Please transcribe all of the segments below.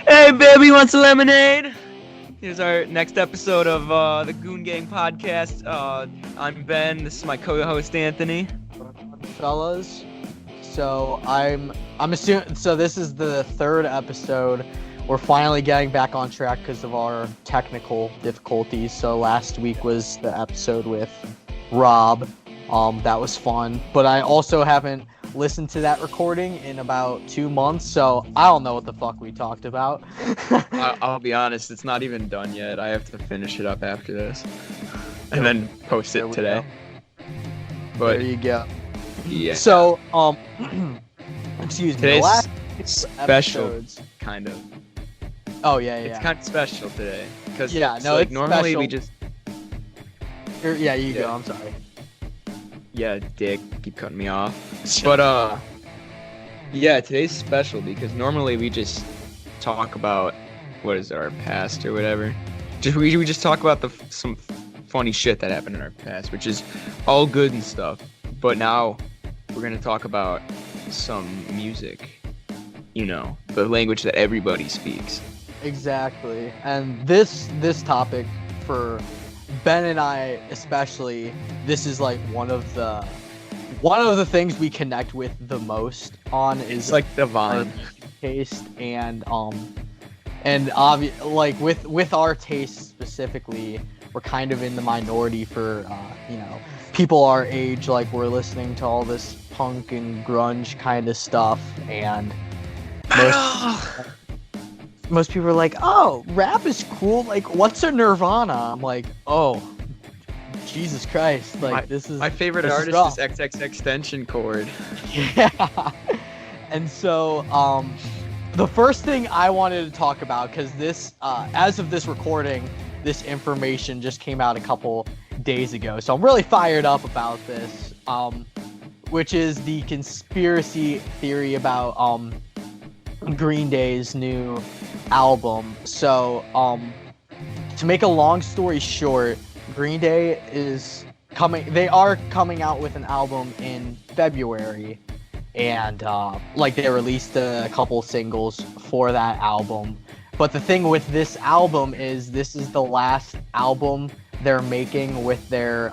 Hey, baby, wants a lemonade? Here's our next episode of the Goon Gang podcast. I'm Ben. This is my co-host Anthony. Fellas, so I'm assuming. So this is the third episode. We're finally getting back on track because of our technical difficulties. So last week was the episode with Rob. That was fun, but I also haven't listened to that recording in about 2 months, so I don't know what the fuck we talked about. I'll be honest, it's not even done yet. I have to finish it up after this, and then post it today. But there you go. Yeah. So, excuse me. Today's The last special, episodes. kind of. Oh yeah. It's kind of special today because it's normally special. we just. Yeah, you go. I'm sorry. Yeah, dick, keep cutting me off. But yeah, today's special because normally we just talk about our past or whatever. We just talk about some funny shit that happened in our past, which is all good and stuff. But now we're gonna talk about some music, the language that everybody speaks. Exactly, and this topic for Ben and I especially, this is like one of the things we connect with the most on is It's like divine taste and like with our taste specifically, we're kind of in the minority for people our age. Like we're listening to all this punk and grunge kind of stuff, and most people are like, oh, rap is cool. Like, what's a Nirvana? I'm like, oh, Jesus Christ. Like, this is... My favorite artist is XXXTentacion Chord. Yeah. And so, the first thing I wanted to talk about, because this, as of this recording, this information just came out a couple days ago. So I'm really fired up about this, which is the conspiracy theory about, Green Day's new album. So, to make a long story short, Green Day they are coming out with an album in February, and they released a couple singles for that album. But the thing with this album is this is the last album they're making with their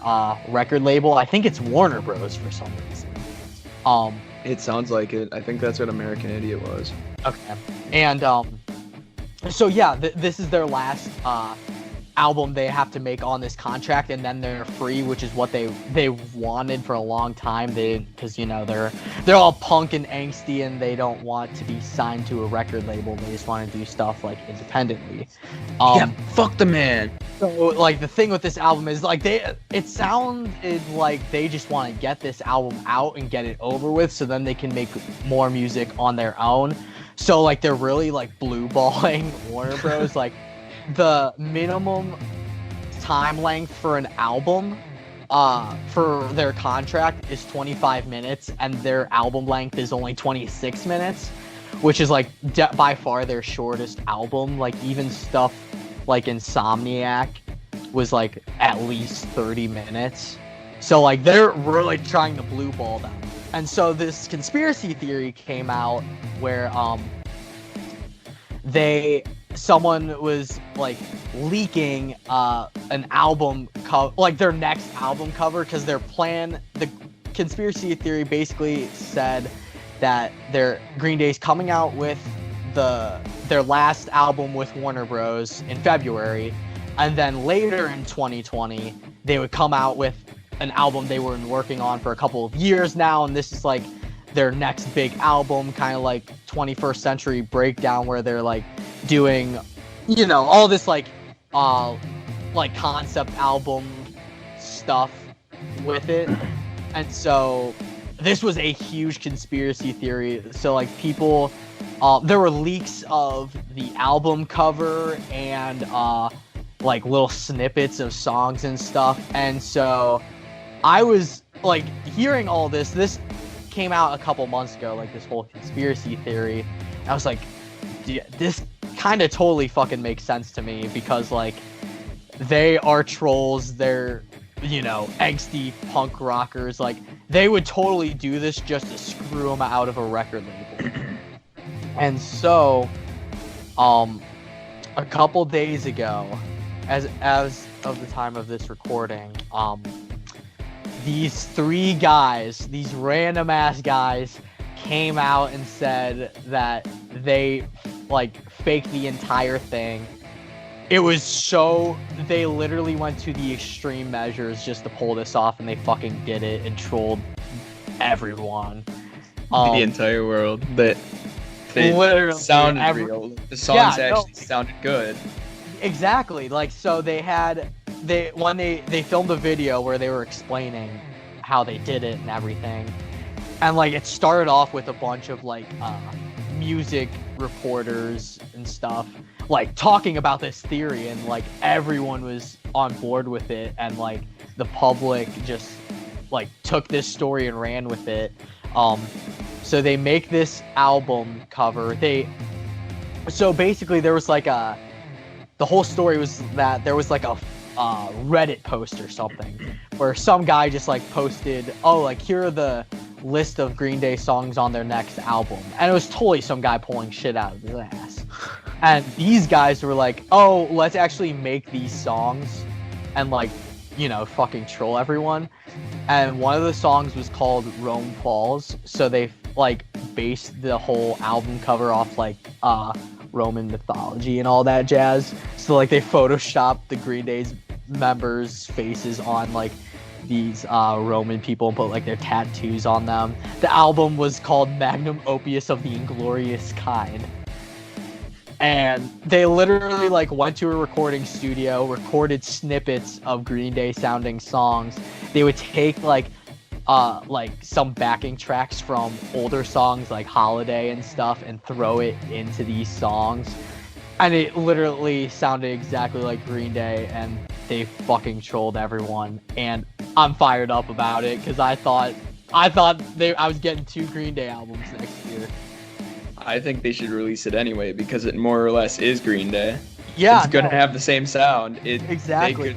record label. I think it's Warner Bros. For some reason. It sounds like it. I think that's what American Idiot was. Okay. And so yeah, this is their last album they have to make on this contract, and then they're free, which is what they wanted for a long time. Because they're all punk and angsty, and they don't want to be signed to a record label. They just want to do stuff like independently. Yeah, fuck the man. So like the thing with this album is like it sounded like they just want to get this album out and get it over with, so then they can make more music on their own. So like they're really like blue balling Warner Bros. Like the minimum time length for an album for their contract is 25 minutes, and their album length is only 26 minutes, which is like by far their shortest album. Like even stuff like Insomniac was like at least 30 minutes. So like they're really trying to blue ball them. And so this conspiracy theory came out where someone was like leaking an album like their next album cover, because the conspiracy theory basically said that Green Day's coming out with their last album with Warner Bros. In February, and then later in 2020 they would come out with an album they were working on for a couple of years now, and this is like their next big album, kind of like 21st Century Breakdown, where they're like doing all this like concept album stuff with it. And so this was a huge conspiracy theory. So like people there were leaks of the album cover and like little snippets of songs and stuff. And so I was like hearing all this came out a couple months ago, like this whole conspiracy theory. I was like, this kind of totally fucking makes sense to me, because like they are trolls, they're angsty punk rockers. Like they would totally do this just to screw them out of a record label. And so um, a couple days ago, as of the time of this recording, these three guys, these random ass guys, came out and said that they like faked the entire thing. It was so they literally went to the extreme measures just to pull this off, and they fucking did it and trolled everyone. The entire world. But they literally sounded real. The songs actually sounded good. Exactly. Like, so when they filmed a video where they were explaining how they did it and everything, and like it started off with a bunch of like music reporters and stuff like talking about this theory, and like everyone was on board with it, and like the public just like took this story and ran with it. So they make this album cover. So basically there was like the whole story was that there was like a Reddit post or something where some guy just like posted, oh, like here are the list of Green Day songs on their next album, and it was totally some guy pulling shit out of his ass. And these guys were like, oh, let's actually make these songs and like, you know, fucking troll everyone. And one of the songs was called Rome Falls, so they like based the whole album cover off like Roman mythology and all that jazz. So like they photoshopped the Green Day's members' faces on like these Roman people and put like their tattoos on them. The album was called Magnum Opus of the Inglorious Kind. And they literally like went to a recording studio, recorded snippets of Green Day sounding songs. They would take like some backing tracks from older songs like Holiday and stuff and throw it into these songs. And it literally sounded exactly like Green Day, and they fucking trolled everyone. And I'm fired up about it because I thought I was getting 2 Green Day albums next year. I think they should release it anyway because it more or less is Green Day. Yeah, it's gonna have the same sound. Exactly.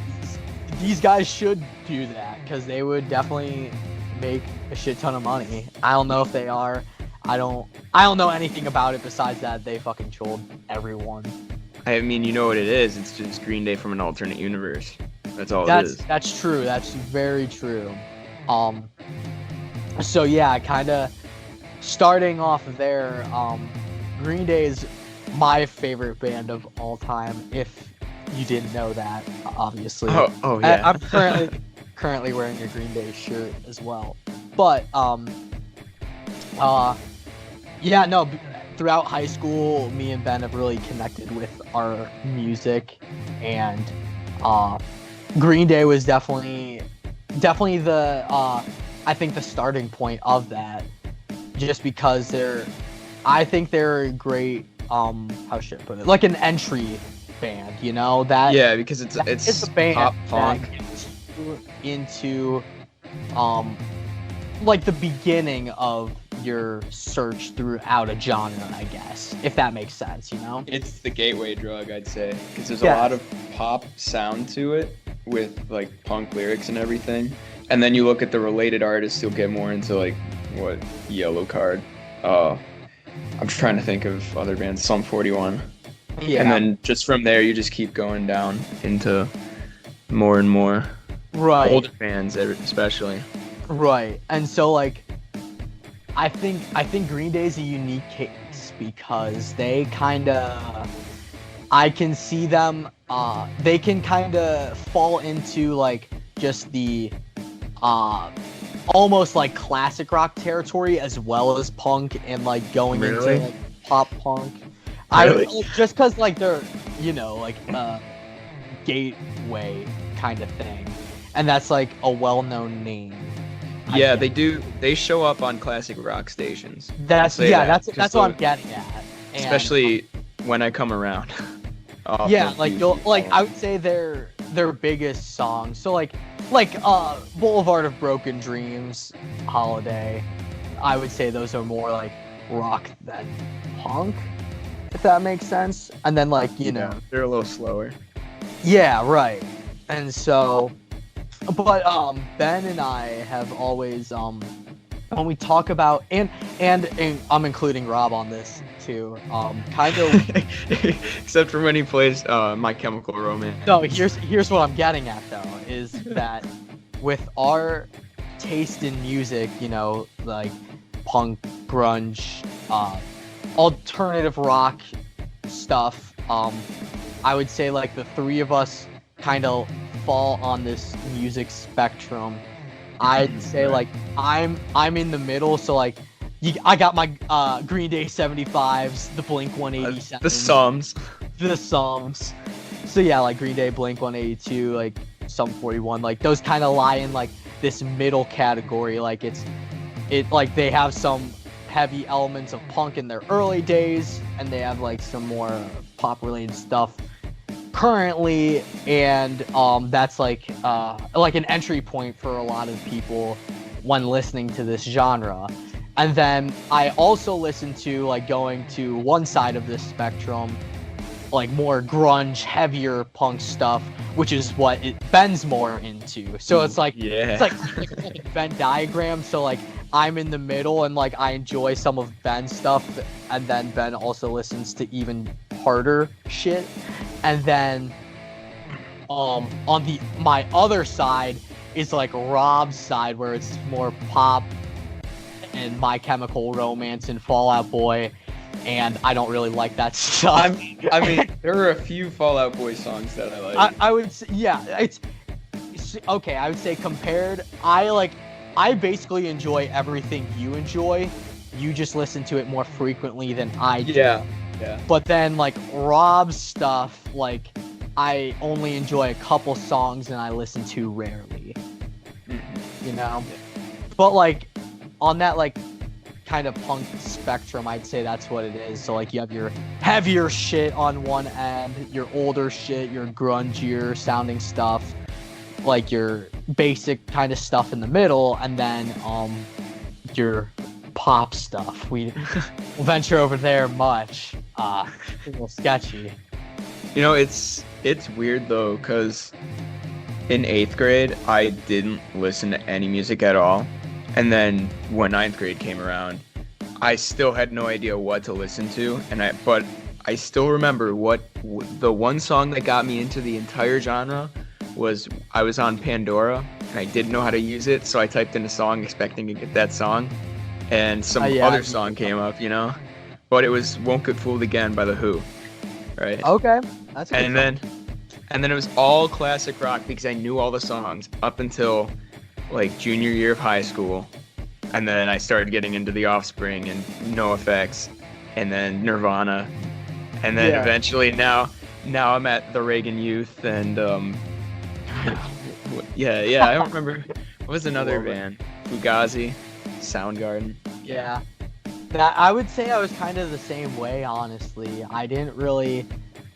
These guys should do that because they would definitely make a shit ton of money. I don't know if they are. I don't know anything about it besides that they fucking trolled everyone. I mean, you know what it is. It's just Green Day from an alternate universe. That's all it is. That's true. That's very true. So yeah, kind of starting off there, Green Day is my favorite band of all time, if you didn't know that, obviously. Oh yeah. I'm currently wearing a Green Day shirt as well. But throughout high school, me and Ben have really connected with our music, and Green Day was definitely the I think the starting point of that, just because I think they're a great how should I put it, like an entry band, you know, that yeah, because it's a band pop punk into like the beginning of your search throughout a genre, I guess, if that makes sense, you know? It's the gateway drug, I'd say, because there's a lot of pop sound to it with like punk lyrics and everything. And then you look at the related artists, you'll get more into like what Yellow Card. I'm trying to think of other bands, Sum 41. Yeah. And then just from there, you just keep going down into more and more. Right. Older bands, especially. Right. And so like, I think Green Day's a unique case because they kind of, I can see them, they can kind of fall into like just the almost like classic rock territory as well as punk, and like going into like pop punk. Really? Just because like they're, you know, like gateway kind of thing, and that's like a well-known name. Yeah, they do. They show up on classic rock stations. That's what I'm getting at. And, especially when I come around. Yeah, like I would say their biggest songs. So like Boulevard of Broken Dreams, Holiday. I would say those are more like rock than punk, if that makes sense. And then like, you know, they're a little slower. Yeah, right. And so, but Ben and I have always when we talk about and I'm including Rob on this too. Kind of. Except for when he plays My Chemical Romance. No, here's what I'm getting at though, is that with our taste in music, you know, like punk, grunge, alternative rock stuff, I would say like the three of us kind of fall on this music spectrum. I'd say like I'm in the middle, so like I got my Green Day 75s, the Blink 187s, the Psalms. So yeah, like Green Day, Blink 182, like Sum 41, like those kind of lie in like this middle category. Like like they have some heavy elements of punk in their early days, and they have like some more pop related stuff currently, and that's like an entry point for a lot of people when listening to this genre. And then I also listen to like going to one side of this spectrum, like more grunge, heavier punk stuff, which is what it bends more into. So it's like it's like a Venn diagram. So like I'm in the middle, and like I enjoy some of Ben's stuff, and then Ben also listens to even harder shit. And then on my other side is like Rob's side, where it's more pop and My Chemical Romance and Fall Out Boy, and I don't really like that stuff. I mean, there are a few Fall Out Boy songs that I like. I would say, yeah, it's okay. I would say compared, I basically enjoy everything you enjoy. You just listen to it more frequently than I do. Yeah. But then like Rob's stuff, like I only enjoy a couple songs and I listen to rarely. You know? But like on that like kind of punk spectrum, I'd say that's what it is. So like you have your heavier shit on one end, your older shit, your grungier sounding stuff, like your basic kind of stuff in the middle, and then your pop stuff. We won't venture over there much. A little sketchy. You know, it's weird though, because in 8th grade I didn't listen to any music at all. And then when 9th grade came around, I still had no idea what to listen to, but I still remember the one song that got me into the entire genre was I was on Pandora and I didn't know how to use it, so I typed in a song expecting to get that song, and some other song came up, you know, but it was "Won't Get Fooled Again" by The Who, right? Okay, that's a good and then it was all classic rock because I knew all the songs up until like junior year of high school, and then I started getting into The Offspring and NoFX, and then Nirvana, and then eventually now I'm at the Reagan Youth and I don't remember what was another band, Fugazi, Soundgarden. Yeah, that I would say I was kind of the same way, honestly. I didn't really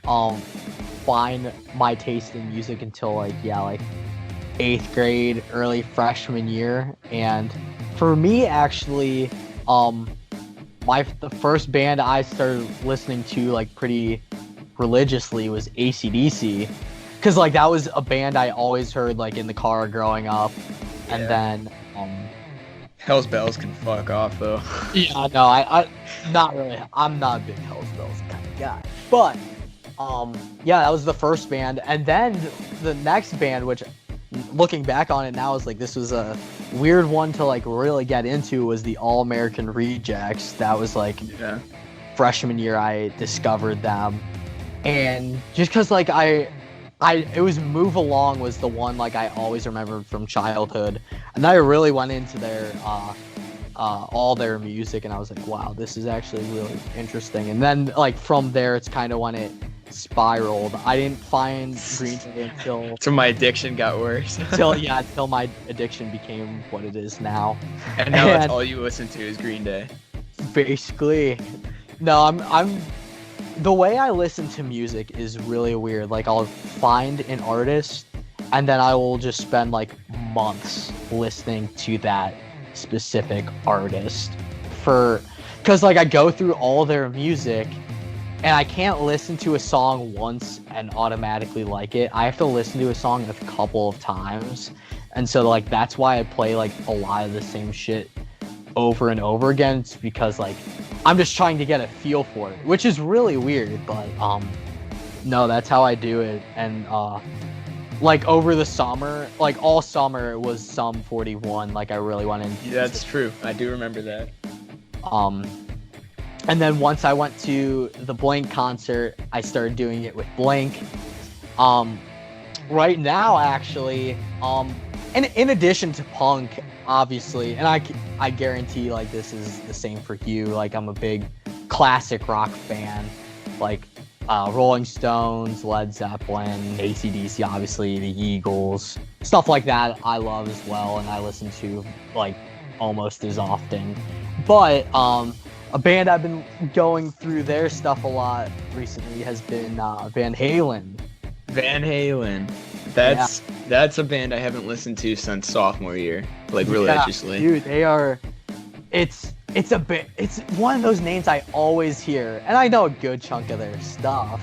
find my taste in music until like 8th grade, early freshman year. And for me, actually, the first band I started listening to like pretty religiously was AC/DC, because like that was a band I always heard like in the car growing up. And then Hell's Bells can fuck off though. Yeah, no, I not really. I'm not a big Hell's Bells kind of guy, but that was the first band. And then the next band, which looking back on it now is like this was a weird one to like really get into, was the All American Rejects. That was like freshman year I discovered them, and just because like it was Move Along was the one like I always remembered from childhood, and then I really went into their all their music, and I was like, wow, this is actually really interesting. And then like from there it's kind of when it spiraled. I didn't find Green Day until my addiction got worse. until my addiction became what it is now. And now that's all you listen to is Green Day. Basically. No, I'm the way I listen to music is really weird. Like I'll find an artist and then I will just spend like months listening to that specific artist because like I go through all their music and I can't listen to a song once and automatically like it. I have to listen to a song a couple of times. And so like that's why I play like a lot of the same shit over and over again. It's because like I'm just trying to get a feel for it, which is really weird, but no, that's how I do it. And like over the summer, like all summer, it was Sum 41. Like I really wanted. Yeah, that's true. I do remember that. And then once I went to the Blink concert, I started doing it with Blink. Right now, actually, in addition to punk, obviously, and I guarantee like this is the same for you. Like I'm a big classic rock fan, like Rolling Stones, Led Zeppelin, AC/DC, obviously the Eagles, stuff like that. I love as well, and I listen to like almost as often. But a band I've been going through their stuff a lot recently has been Van Halen. Van Halen. That's a band I haven't listened to since sophomore year, like religiously. Yeah, dude, they are. It's one of those names I always hear, and I know a good chunk of their stuff,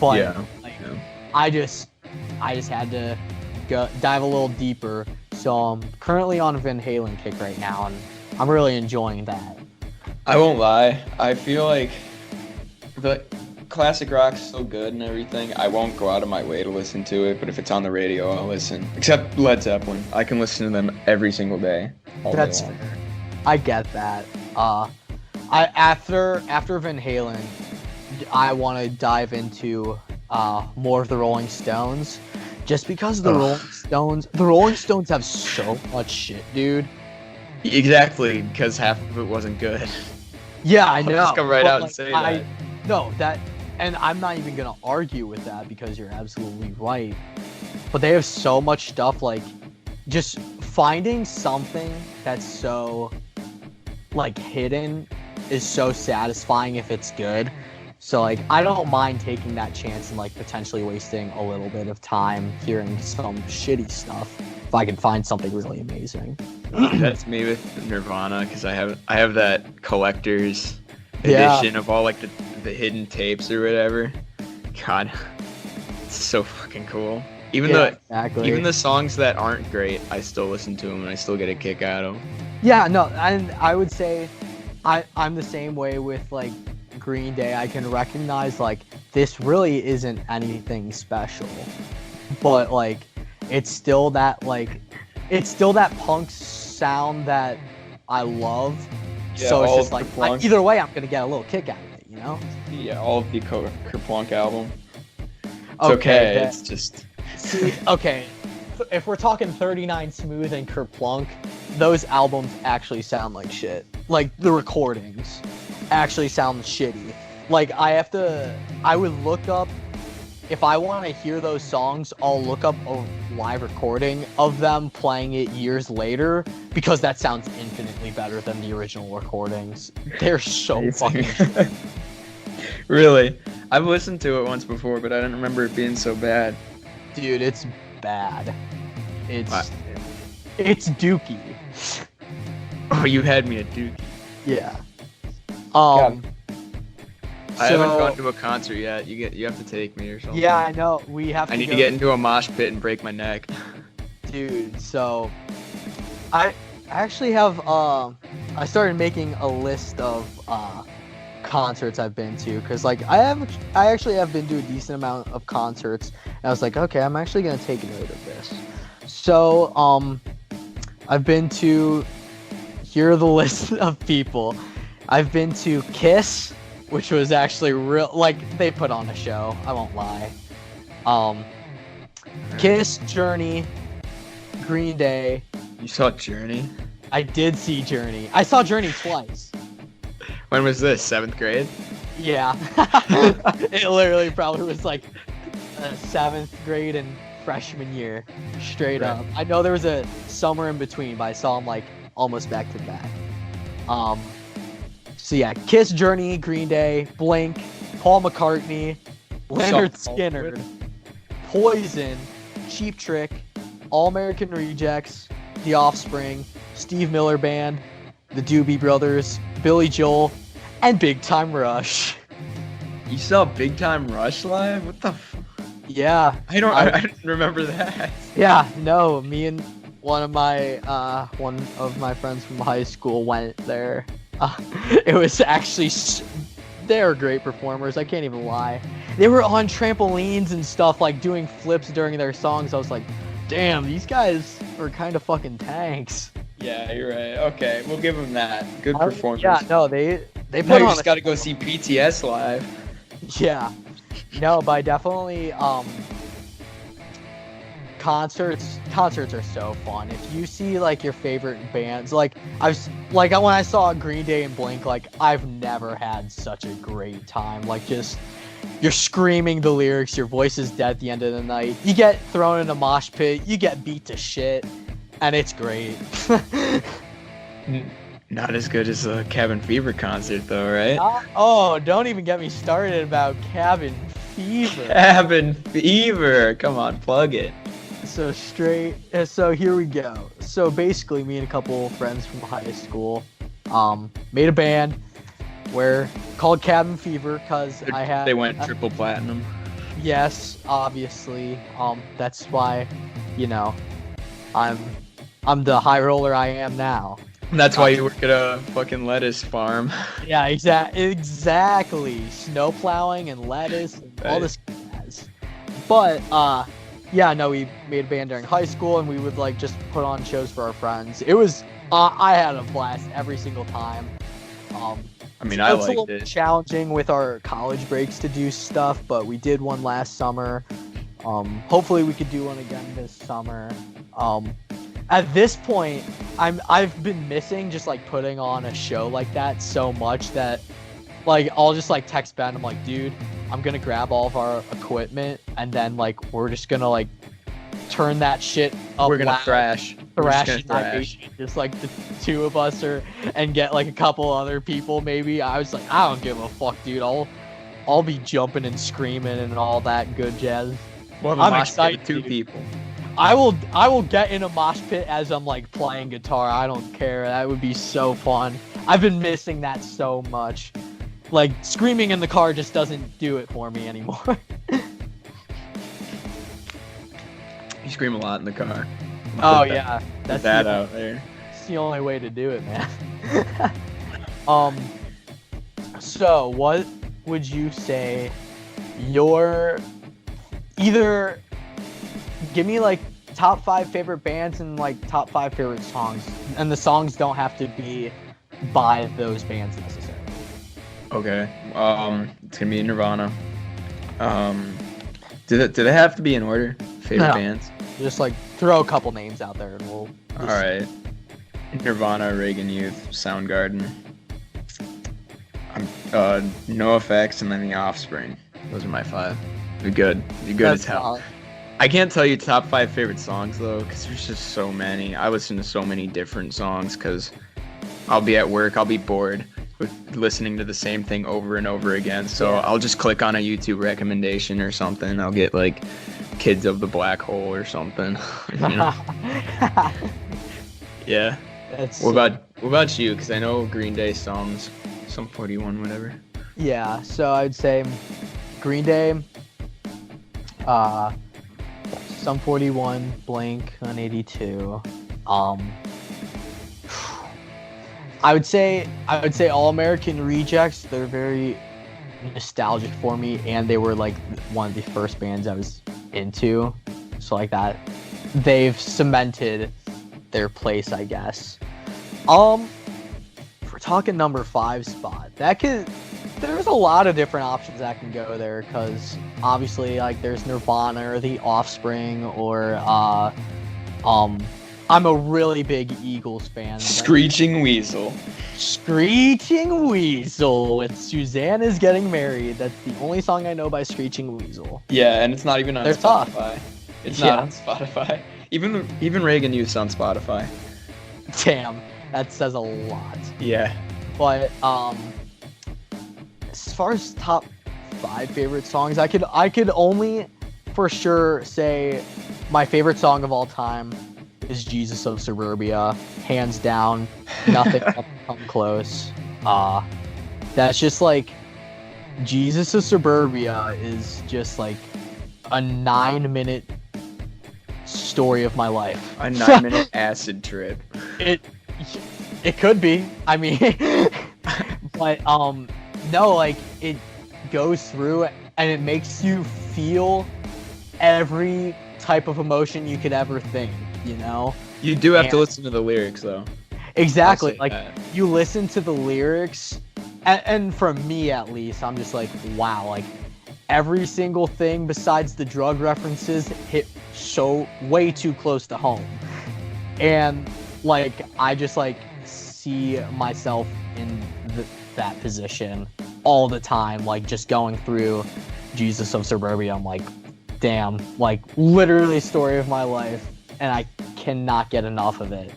but I just had to dive a little deeper. So I'm currently on a Van Halen kick right now, and I'm really enjoying that. I won't lie. I feel like the classic rock's so good and everything. I won't go out of my way to listen to it, but if it's on the radio, I'll listen. Except Led Zeppelin. I can listen to them every single day. That's fair. I get that. After Van Halen, I want to dive into more of the Rolling Stones, just because the Rolling Stones have so much shit, dude. Exactly, because half of it wasn't good. Yeah, I know. Just come right out and say that. No, and I'm not even gonna argue with that because you're absolutely right. But they have so much stuff, like just finding something that's so like hidden is so satisfying if it's good. So like I don't mind taking that chance and like potentially wasting a little bit of time hearing some shitty stuff if I can find something really amazing. That's me with Nirvana, because I have that collector's edition of all like the hidden tapes or whatever. God, it's so fucking cool. Even the songs that aren't great, I still listen to them and I still get a kick out of them. Yeah, no, and I would say I'm the same way with like Green Day. I can recognize like this really isn't anything special, but like it's still that punk sound that I love. Yeah, so it's just like either way, I'm gonna get a little kick out of it, you know? Yeah, all of the Kerplunk album. It's okay. It's just okay. If we're talking 39 Smooth and Kerplunk, those albums actually sound like shit. Like the recordings actually sound shitty. Like I would look up, if I want to hear those songs, I'll look up a live recording of them playing it years later, because that sounds infinitely better than the original recordings. They're so fucking shit. Really? I've listened to it once before, but I don't remember it being so bad. Dude, it's bad. It's dookie. Oh, you had me at dookie. Yeah. I haven't gone to a concert yet. You have to take me or something. Yeah, I know. I need to get into a mosh pit and break my neck. Dude, so I actually have I started making a list of concerts I've been to, because like I actually have been to a decent amount of concerts, and I was like, okay, I'm actually gonna take note of this. So I've been to, here are the list of people. I've been to Kiss, which was actually real, like they put on a show, I won't lie. Kiss, Journey, Green Day. You saw Journey? I did see Journey. I saw Journey twice. When was this? 7th grade? Yeah. It literally probably was like 7th grade and freshman year, straight up. I know there was a summer in between, but I saw them like almost back to back. So yeah, Kiss, Journey, Green Day, Blink, Paul McCartney, Leonard Skinner, Poison, Cheap Trick, All American Rejects, The Offspring, Steve Miller Band, the Doobie Brothers, Billy Joel, and Big Time Rush. You saw Big Time Rush live? What the Yeah. I didn't remember that. Yeah, no, me and one of my friends from high school went there. It was actually they're great performers. I can't even lie. They were on trampolines and stuff, like doing flips during their songs. I was like, damn, these guys are kind of fucking tanks. Yeah, you're right. Okay, we'll give them that. Good performance. Yeah, no, they put Now you on just got to go see BTS live. Yeah, no, but I definitely concerts are so fun. If you see like your favorite bands, like when I saw Green Day and Blink, like I've never had such a great time. Like just you're screaming the lyrics, your voice is dead at the end of the night. You get thrown in a mosh pit, you get beat to shit, and it's great. Not as good as a Cabin Fever concert, though, right? Oh, don't even get me started about Cabin Fever. Cabin Fever. Come on, plug it. So here we go. So basically, me and a couple friends from high school made a band called Cabin Fever because They went triple platinum. Yes, obviously. That's why, I'm the high roller I am now. That's why you work at a fucking lettuce farm. Yeah, exactly. Snow plowing and lettuce and all this jazz. But yeah, no, we made a band during high school and we would like just put on shows for our friends. It was I had a blast every single time. I mean, I liked it. It's a little challenging with our college breaks to do stuff, but we did one last summer. Hopefully we could do one again this summer. At this point, I've been missing just like putting on a show like that so much that like I'll just like text Ben. I'm like, dude, I'm gonna grab all of our equipment and then like we're just gonna like turn that shit up. We're gonna loud, thrash. Just like the two of us and get like a couple other people maybe. I was like, I don't give a fuck, dude. I'll be jumping and screaming and all that good jazz. Well, I'm excited. With two people. I will get in a mosh pit as I'm like playing guitar. I don't care. That would be so fun. I've been missing that so much. Like screaming in the car just doesn't do it for me anymore. You scream a lot in the car. Oh yeah, that's that out there. It's the only way to do it, man. So what would you say your either give me like top 5 favorite bands and like top 5 favorite songs, and the songs don't have to be by those bands necessarily. Okay. It's gonna be Nirvana. Do they have to be in order? Favorite bands? Just like throw a couple names out there and we'll All right. Nirvana, Reagan Youth, Soundgarden. NoFX, and then The Offspring. Those are my 5. They're good. They're good as hell. I can't tell you top 5 favorite songs though, because there's just so many. I listen to so many different songs because I'll be at work, I'll be bored with listening to the same thing over and over again. So I'll just click on a YouTube recommendation or something. I'll get like Kids of the Black Hole or something. Yeah. What about you? Because I know Green Day songs, some 41, whatever. Yeah. So I'd say Green Day. Sum 41, Blink 182. I would say All American Rejects. They're very nostalgic for me, and they were like one of the first bands I was into. So like that, they've cemented their place, I guess. If we're talking number 5 spot, there's a lot of different options that can go there, because obviously like there's Nirvana or The Offspring or I'm a really big Eagles fan. Screeching Weasel with Susanna's Getting Married. That's the only song I know by Screeching Weasel. Yeah, and it's not even on Spotify. It's not on Spotify. Even Reagan Youth's on Spotify. Damn, that says a lot. Yeah. But as far as top 5 favorite songs, I could only for sure say my favorite song of all time is Jesus of Suburbia, hands down. Nothing can come close. That's just like Jesus of Suburbia is just like a 9-minute story of my life. A 9-minute acid trip. It could be. I mean, but no, like it goes through and it makes you feel every type of emotion you could ever think, you know? You do have to listen to the lyrics though. Exactly. Like you listen to the lyrics and for me at least, I'm just like, wow, like every single thing besides the drug references hit so way too close to home. And like I just like see myself in that position all the time, like just going through Jesus of Suburbia. I'm like, damn, like literally story of my life, and I cannot get enough of it.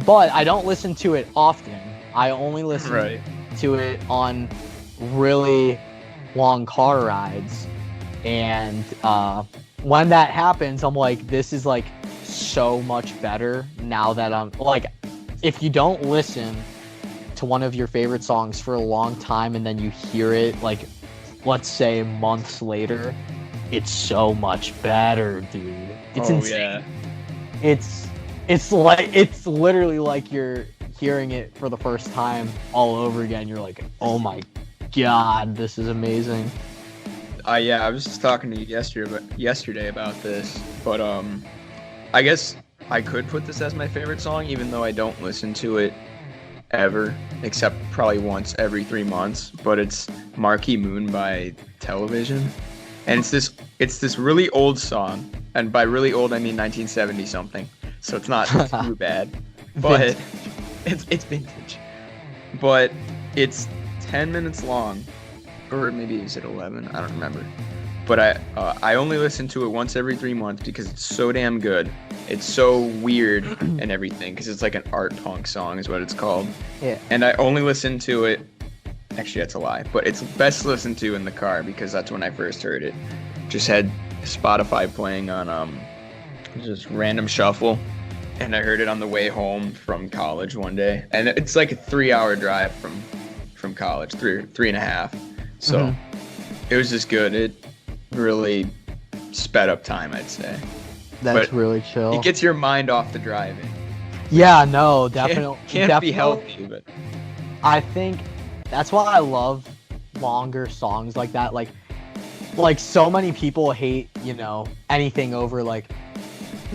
But I don't listen to it often. I only listen to it on really long car rides, and when that happens, I'm like, this is like so much better now that I'm like, if you don't listen to one of your favorite songs for a long time and then you hear it like, let's say months later, it's so much better, dude. It's insane. Yeah. It's literally like you're hearing it for the first time all over again. You're like, oh my god, this is amazing. Yeah, I was just talking to you yesterday about this, but I guess I could put this as my favorite song, even though I don't listen to it ever, except probably once every 3 months. But it's Marquee Moon by Television, and it's this really old song, and by really old I mean 1970 something. So it's not too bad, but it's vintage. But it's 10 minutes long, or maybe is it 11? I don't remember. But I only listen to it once every 3 months because it's so damn good. It's so weird and everything because it's like an art punk song is what it's called. Yeah. And I only listen to it. Actually, that's a lie. But it's best listened to in the car because that's when I first heard it. Just had Spotify playing on just random shuffle, and I heard it on the way home from college one day. And it's like a 3-hour drive from college, three and a half. So it was just good. It really sped up time, I'd say. That's really chill. It gets your mind off the driving. Yeah, no, definitely. Can't be healthy, but I think that's why I love longer songs like that. Like so many people hate, anything over like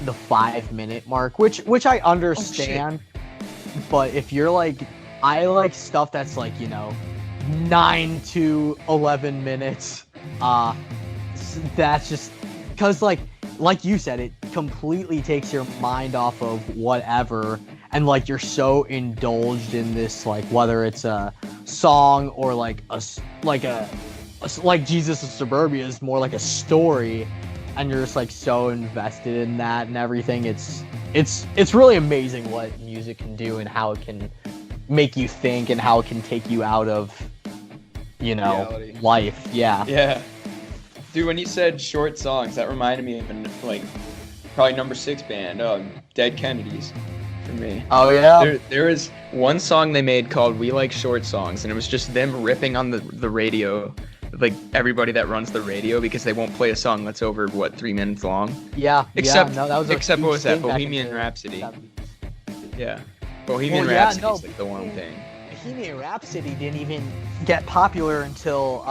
the 5-minute mark, which I understand. But if you're like, I like stuff that's like, 9 to 11 minutes. That's just because like you said, it completely takes your mind off of whatever, and like you're so indulged in this, like whether it's a song or like Jesus of Suburbia is more like a story, and you're just like so invested in that and everything. It's really amazing what music can do and how it can make you think and how it can take you out of reality. Life. Yeah. Dude, when you said short songs, that reminded me of probably number 6 band, Dead Kennedys, for me. Oh yeah. There was one song they made called "We Like Short Songs," and it was just them ripping on the radio, like everybody that runs the radio, because they won't play a song that's over 3 minutes long. Yeah. Except that was what was that? Bohemian Rhapsody. Yeah. Bohemian Rhapsody is like the one thing. Bohemian Rhapsody didn't even get popular until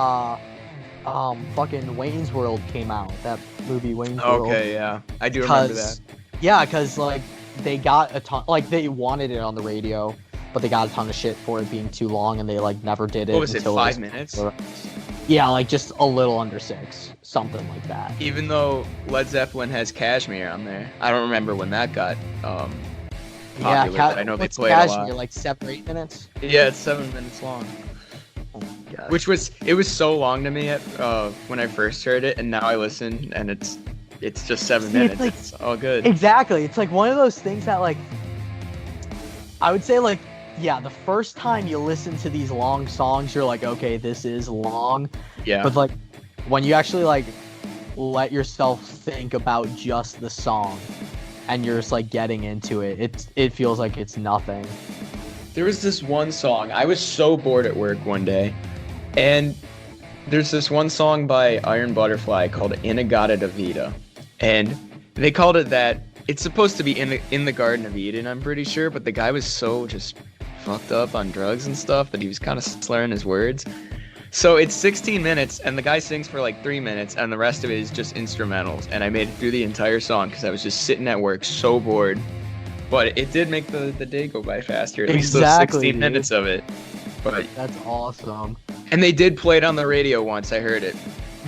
fucking Wayne's World came out. That movie Wayne's World. Okay, yeah. I do remember that. Yeah, because like they got a ton, like they wanted it on the radio, but they got a ton of shit for it being too long, and they like never did it. What was it, 5 minutes? Yeah, like just a little under 6, something like that. Even though Led Zeppelin has Kashmir on there, I don't remember when that got popular, but I know they played Kashmir, a lot. like 7 or 8 minutes? Yeah, it's 7 minutes long. Oh my God. It was so long to me when I first heard it, and now I listen and it's just 7 minutes. It's all good. Exactly. It's like one of those things that like I would say like, yeah, the first time you listen to these long songs, you're like, okay, this is long. Yeah. But like when you actually like let yourself think about just the song and you're just like getting into it, it feels like it's nothing. There was this one song. I was so bored at work one day, and there's this one song by Iron Butterfly called Inagata da Vida, and they called it that it's supposed to be in the Garden of Eden, I'm pretty sure, but the guy was so just fucked up on drugs and stuff that he was kind of slurring his words. So it's 16 minutes, and the guy sings for like 3 minutes, and the rest of it is just instrumentals. And I made it through the entire song because I was just sitting at work so bored. But it did make the day go by faster, at least those 16 minutes of it. But that's awesome. And they did play it on the radio once, I heard it.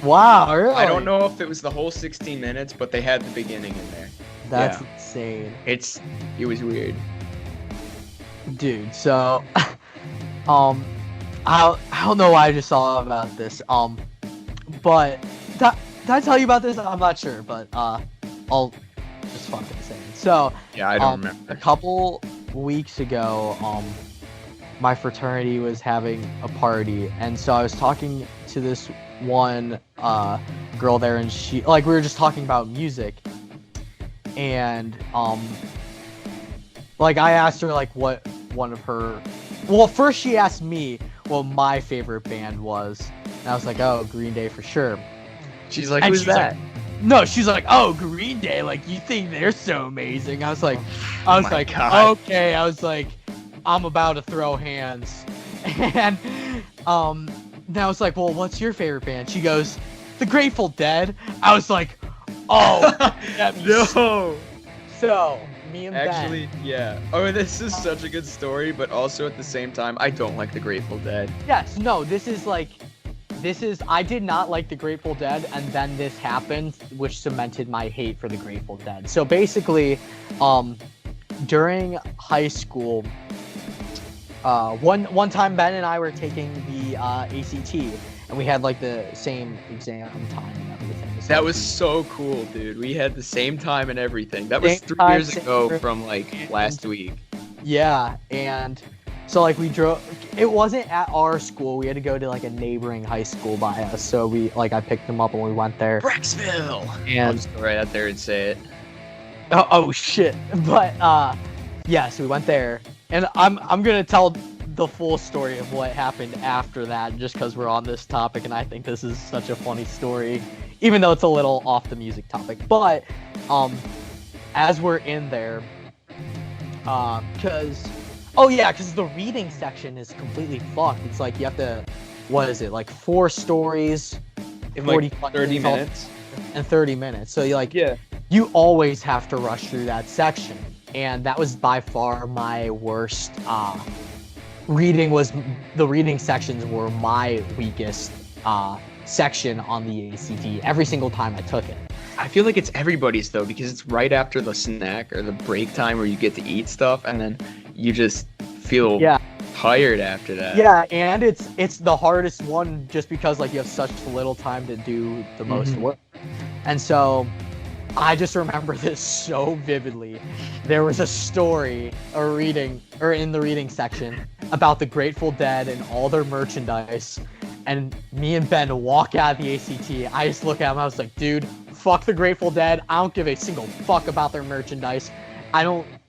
Wow, really? I don't know if it was the whole 16 minutes, but they had the beginning in there. That's insane. It was weird. Dude, so I don't know why I just thought about this. But did I tell you about this? I'm not sure, but I'll just fucking say it. So yeah, I don't remember. A couple weeks ago, my fraternity was having a party, and so I was talking to this one girl there, and she we were just talking about music, and I asked her what one of her. Well, first she asked me what my favorite band was, and I was like, oh, Green Day for sure. She's like, who's that? No, she's like, oh, Green Day, you think they're so amazing. I was like, God. Okay, I was like, I'm about to throw hands. And then I was like, well, what's your favorite band? She goes, The Grateful Dead. I was like, oh, no. So, me and actually, Ben. yeah. Oh, this is such a good story, but also at the same time, I don't like the Grateful Dead. Yes, no, I did not like the Grateful Dead, and then this happened, which cemented my hate for the Grateful Dead. So basically, during high school, one time Ben and I were taking the ACT, and we had the same exam time and everything. So that was so cool, dude. We had the same time and everything. That was 3 years ago from last week. Yeah, and so we drove. It wasn't at our school. We had to go to a neighboring high school by us. So we I picked them up and we went there. Brecksville. And I'll just go right out there and say it. Oh shit! But yeah. So we went there, and I'm gonna tell the full story of what happened after that, just because we're on this topic, and I think this is such a funny story, even though it's a little off the music topic. But as we're in there, because the reading section is completely fucked. It's you have to, what is it, 4 stories in 30 minutes? And 30 minutes. So you always have to rush through that section. And that was by far my worst. The reading sections were my weakest section on the ACT every single time I took it. I feel like it's everybody's though, because it's right after the snack or the break time where you get to eat stuff, and then you just feel tired after that. Yeah, and it's the hardest one just because you have such little time to do the most work. And so I just remember this so vividly. There was a story in the reading section about the Grateful Dead and all their merchandise. And me and Ben walk out of the ACT. I just look at him. I was like, dude, fuck the Grateful Dead. I don't give a single fuck about their merchandise.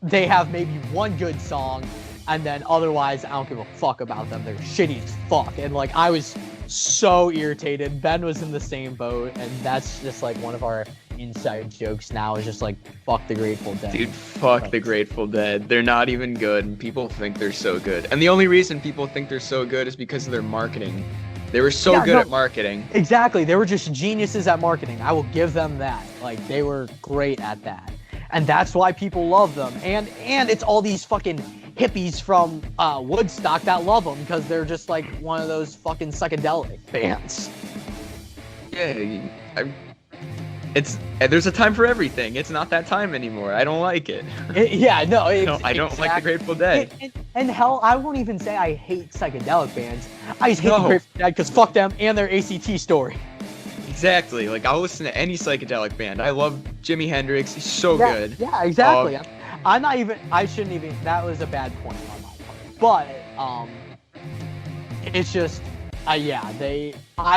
They have maybe one good song, and then otherwise I don't give a fuck about them. They're shitty as fuck. And I was so irritated. Ben was in the same boat, and that's just one of our inside jokes now is just fuck the Grateful Dead. Dude, fuck the Grateful Dead. They're not even good, and people think they're so good. And the only reason people think they're so good is because of their marketing. They were so good at marketing. Exactly. They were just geniuses at marketing. I will give them that. They were great at that. And that's why people love them. And it's all these fucking hippies from Woodstock that love them because they're just one of those fucking psychedelic bands. Yeah, there's a time for everything. It's not that time anymore. I don't like it. I don't like the Grateful Dead. And hell, I won't even say I hate psychedelic bands. I just hate the Grateful Dead because fuck them and their ACT story. Exactly. I'll listen to any psychedelic band. I love Jimi Hendrix. He's so good. Yeah, exactly. I shouldn't even. That was a bad point on my part. But it's just. I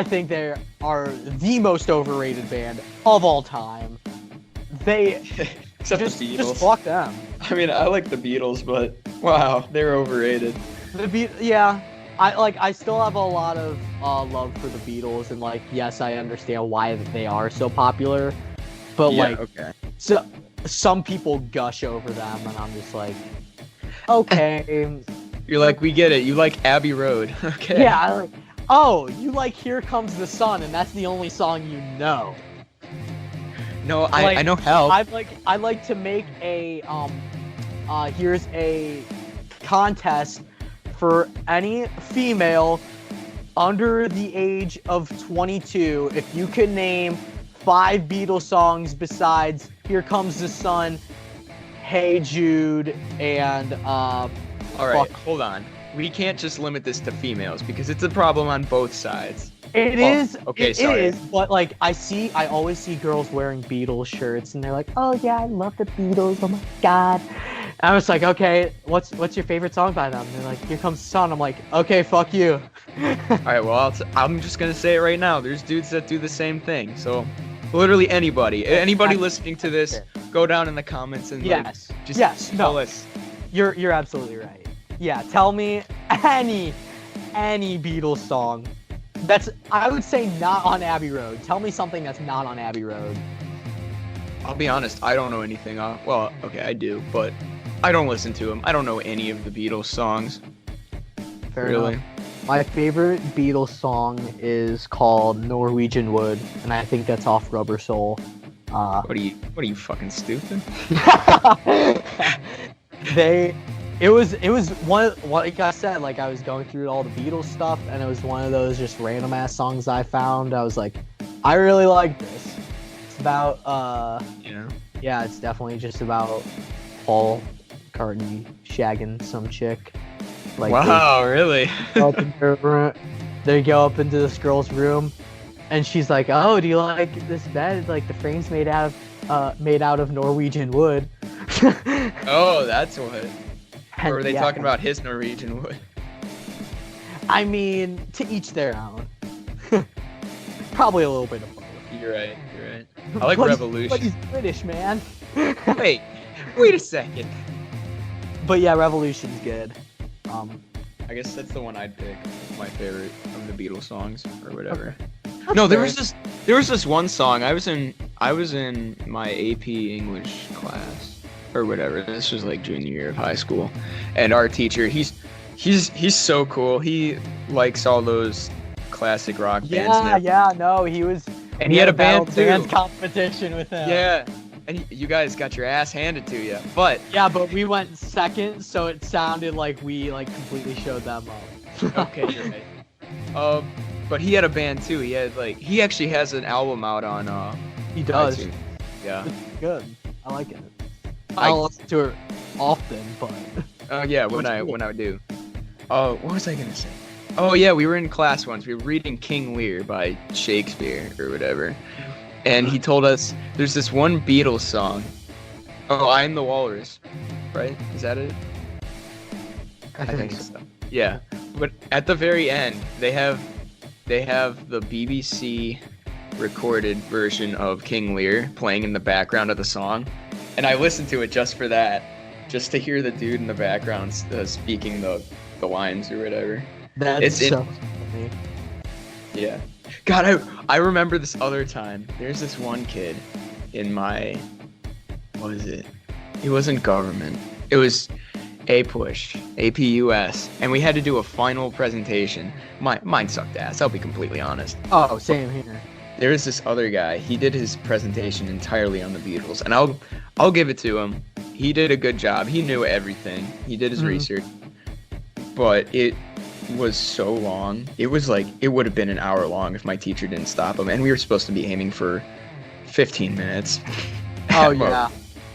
think they are the most overrated band of all time. Except the Beatles. Just fuck them. I mean, I like the Beatles, but wow, they're overrated. I still have a lot of love for the Beatles, and yes, I understand why they are so popular. But okay. So some people gush over them, and I'm just like, okay. You're like, we get it. You like Abbey Road. Okay. Yeah, I like. Oh, you like Here Comes the Sun, and that's the only song you know. No, I know Help. I'd like to make a here's a contest for any female under the age of 22. If you can name 5 Beatles songs besides Here Comes the Sun, Hey Jude, and All right, hold on. We can't just limit this to females because it's a problem on both sides. It is. Okay, it sorry. is, but like I always see girls wearing Beatles shirts, and they're like, "Oh yeah, I love the Beatles. Oh my god." And I was like, "Okay, what's your favorite song by them?" And they're like, "Here Comes the Sun." I'm like, "Okay, fuck you." All right, well, I'm just gonna say it right now. There's dudes that do the same thing. So, literally anybody listening to this, go down in the comments and yes, like, just yes, tell no, us. You're absolutely right. Yeah, tell me any Beatles song that's, I would say, not on Abbey Road. Tell me something that's not on Abbey Road. I'll be honest, I don't know anything. Well, okay, I do, but I don't listen to them. I don't know any of the Beatles songs. Fair really. enough. My favorite Beatles song is called Norwegian Wood, and I think that's off Rubber Soul. What are you fucking stupid? It was one, like I said, like I was going through all the Beatles stuff, and it was one of those just random ass songs I found. I was like, I really like this. It's about yeah, it's definitely just about Paul McCartney shagging some chick. Like, wow, really? They go up into this girl's room, and she's like, "Oh, do you like this bed? Like the frame's made out of Norwegian wood." Oh, that's what. And, or were they yeah, talking about his Norwegian wood? I mean, to each their own. Probably a little bit of both. You're right. I like Revolution. But he's British, man. Wait a second. But yeah, Revolution's good. I guess that's the one I'd pick. My favorite of the Beatles songs or whatever. Okay. No, there was this one song. I was in my AP English class or whatever. This was like junior year of high school, and our teacher, he's so cool. He likes all those classic rock bands. He was. And he had a band too. Dance competition with him. Yeah, and you guys got your ass handed to you, but but we went second, so it sounded like we like completely showed them up. okay, you're right. But he had a band too. He actually has an album out on He does. iTunes. Yeah. It's good. I like it. I don't listen to it often, but. Oh yeah, when I do. Oh, what was I gonna say? Oh yeah, we were in class once. We were reading King Lear by Shakespeare or whatever, and he told us there's this one Beatles song. Oh, I'm the Walrus, right? Is that it? I think so. Yeah, but at the very end, they have the BBC recorded version of King Lear playing in the background of the song, and I listened to it just for that, just to hear the dude in the background speaking the lines or whatever. That's so funny. Yeah. God, I remember this other time. There's this one kid in my, what is it? It wasn't government. It was APUSH, APUS, and we had to do a final presentation. Mine sucked ass, I'll be completely honest. Oh, same here. There was this other guy. He did his presentation entirely on the Beatles, and I'll give it to him. He did a good job. He knew everything. He did his research. But it was so long. It was like, it would have been an hour long if my teacher didn't stop him, and we were supposed to be aiming for 15 minutes. Oh yeah.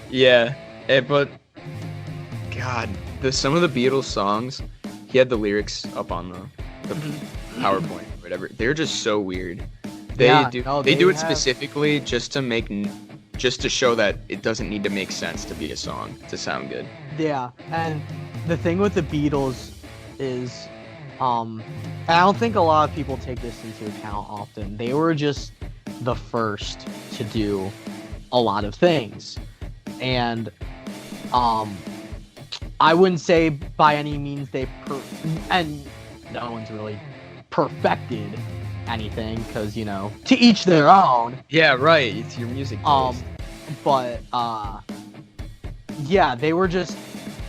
Yeah, but God, some of the Beatles songs, he had the lyrics up on the PowerPoint or whatever. They're just so weird. They do it specifically just to show that it doesn't need to make sense to be a song to sound good. Yeah, and the thing with the Beatles is, and I don't think a lot of people take this into account often. They were just the first to do a lot of things, and I wouldn't say by any means and no one's really perfected anything, because to each their own. Yeah, right. It's your music taste. But yeah, they were just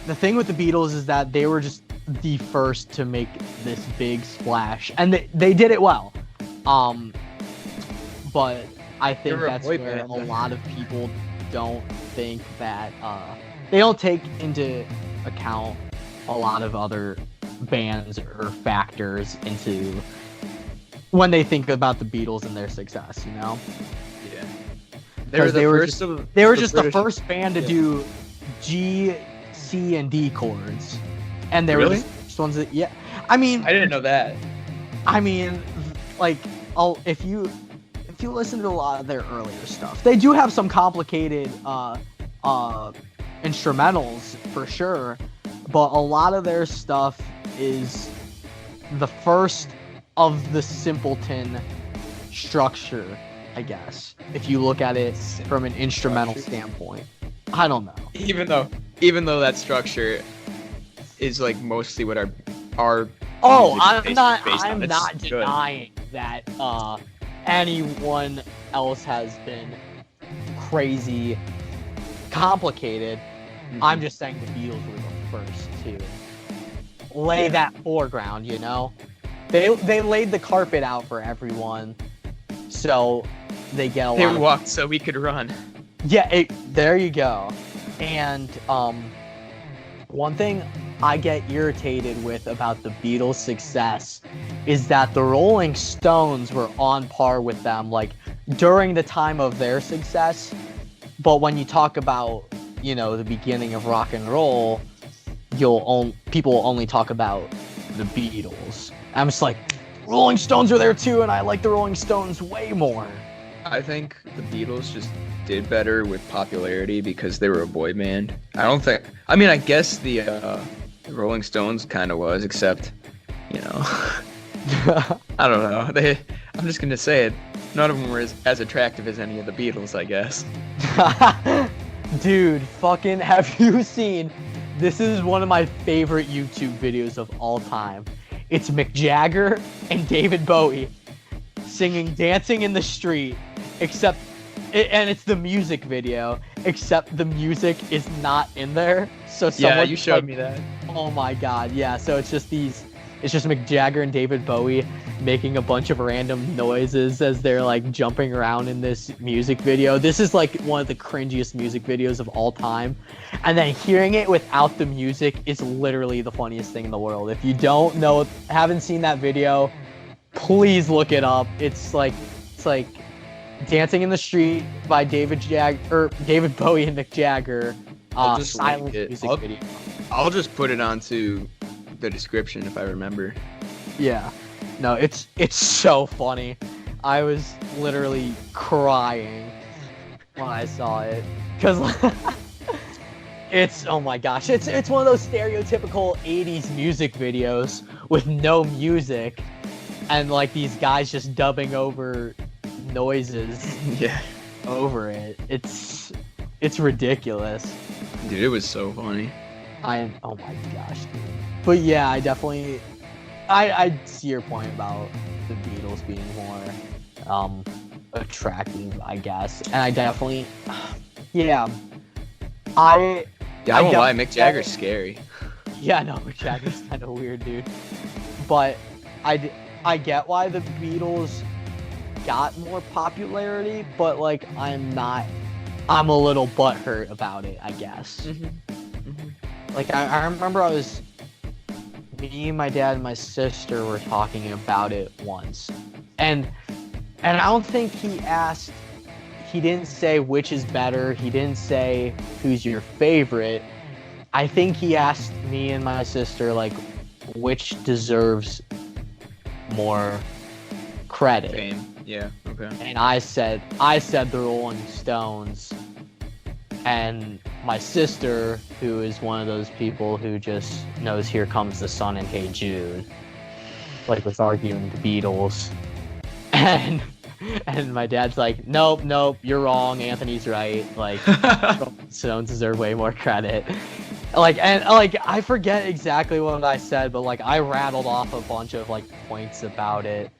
the thing with the Beatles is that they were just the first to make this big splash, and they did it well. But I think were a that's boy where band. a lot of people don't think that they don't take into account a lot of other bands or factors into when they think about the Beatles and their success, you know? Yeah. Because they were just the British- first band to yeah. do G, C, and D chords, and they were Really? the first ones that I mean, I didn't know that. like, if you listen to a lot of their earlier stuff, they do have some complicated instrumentals for sure, but a lot of their stuff is the first of the simpleton structure, I guess, if you look at it from an instrumental standpoint. I don't know. Even though that structure is like mostly what our Oh, music I'm based on. I'm It's not good. denying that anyone else has been crazy complicated. I'm just saying the Beatles were the first to lay that foreground, you know? They laid the carpet out for everyone, so they get a They lot of... walked so we could run. Yeah, there you go. And one thing I get irritated with about the Beatles' success is that the Rolling Stones were on par with them, like, during the time of their success. But when you talk about, you know, the beginning of rock and roll, people will only talk about the Beatles. I'm just like, Rolling Stones are there too, and I like the Rolling Stones way more. I think the Beatles just did better with popularity because they were a boy band. I mean, I guess the Rolling Stones kind of was, except, you know, I don't know. I'm just gonna say it. None of them were as attractive as any of the Beatles, I guess. Dude, fucking have you seen? This is one of my favorite YouTube videos of all time. It's Mick Jagger and David Bowie singing "Dancing in the Street," and it's the music video, except the music is not in there. So Yeah, you showed me that. Oh my god, yeah. So it's just Mick Jagger and David Bowie making a bunch of random noises as they're like jumping around in this music video. This is like one of the cringiest music videos of all time. And then hearing it without the music is literally the funniest thing in the world. If you haven't seen that video, please look it up. It's like Dancing in the Street by David Bowie and Mick Jagger. I'll just silent link it. music video. I'll just put it onto the description if I remember. Yeah. No, it's so funny. I was literally crying when I saw it. Cause oh my gosh, it's one of those stereotypical 80s music videos with no music and like these guys just dubbing over noises Yeah. over it. It's ridiculous. Dude, it was so funny. Oh my gosh, dude. But yeah, I definitely I see your point about the Beatles being more attractive, I guess. And I definitely I won't lie, Mick Jagger's scary. Yeah, no, Mick Jagger's kind of weird, dude. But I get why the Beatles got more popularity, but like I'm a little butthurt about it, I guess. Like I remember me, my dad, and my sister were talking about it once, and I don't think he didn't say which is better, he didn't say who's your favorite. I think he asked me and my sister like which deserves more credit. Fame. Yeah, okay. And I said the Rolling Stones. And my sister, who is one of those people who just knows Here Comes the Sun and Hey Jude, like was arguing the Beatles. And my dad's like, nope, you're wrong, Anthony's right. Like, Stones deserve way more credit. Like, I forget exactly what I said, but like I rattled off a bunch of like points about it.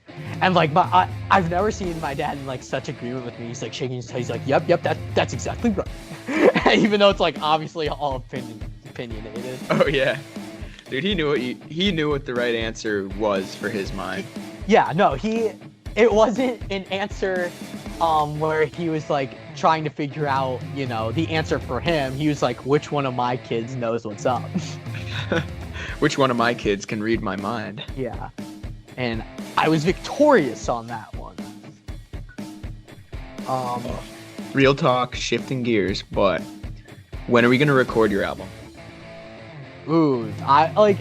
And like I've never seen my dad in like such agreement with me. He's like shaking his head. He's like, yep, that's exactly right. Even though it's like obviously all opinionated. Oh yeah, dude, he knew what the right answer was for his mind. Yeah, no, it wasn't an answer where he was like trying to figure out, you know, the answer for him. He was like, which one of my kids knows what's up? Which one of my kids can read my mind? Yeah. And I was victorious on that one. Real talk, shifting gears, but when are we gonna record your album? Ooh, I like.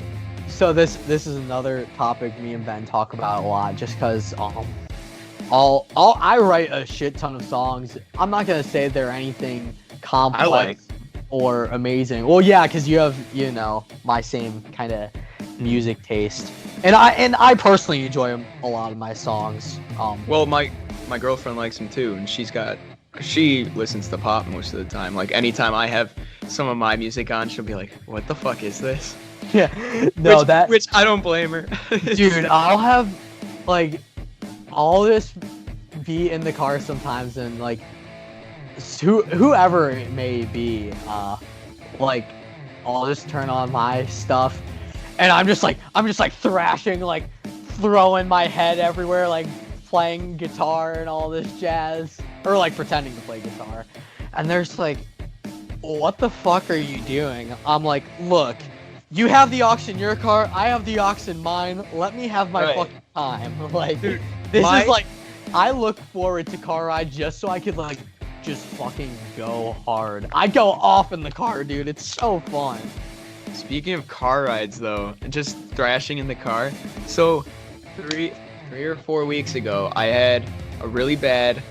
So this is another topic me and Ben talk about a lot, just because I write a shit ton of songs. I'm not gonna say they're anything complex or amazing. Well, yeah, because you have, you know, my same kind of music taste, and I personally enjoy a lot of my songs. Well, my girlfriend likes them too, and she listens to pop most of the time. Like anytime I have some of my music on, she'll be like, "What the fuck is this?" Yeah, no, which I don't blame her. Dude, I'll have like all this be in the car sometimes, and like whoever it may be, like I'll just turn on my stuff, and I'm just like thrashing, like throwing my head everywhere, like playing guitar and all this jazz, or like pretending to play guitar, and there's like, what the fuck are you doing? I'm like, look, you have the aux in your car, I have the aux in mine, let me have my fucking time. Like, dude, this is like, I look forward to car rides just so I could like just fucking go hard. I go off in the car, dude. It's so fun. Speaking of car rides though, just thrashing in the car. So 3 or 4 weeks ago, I had a really bad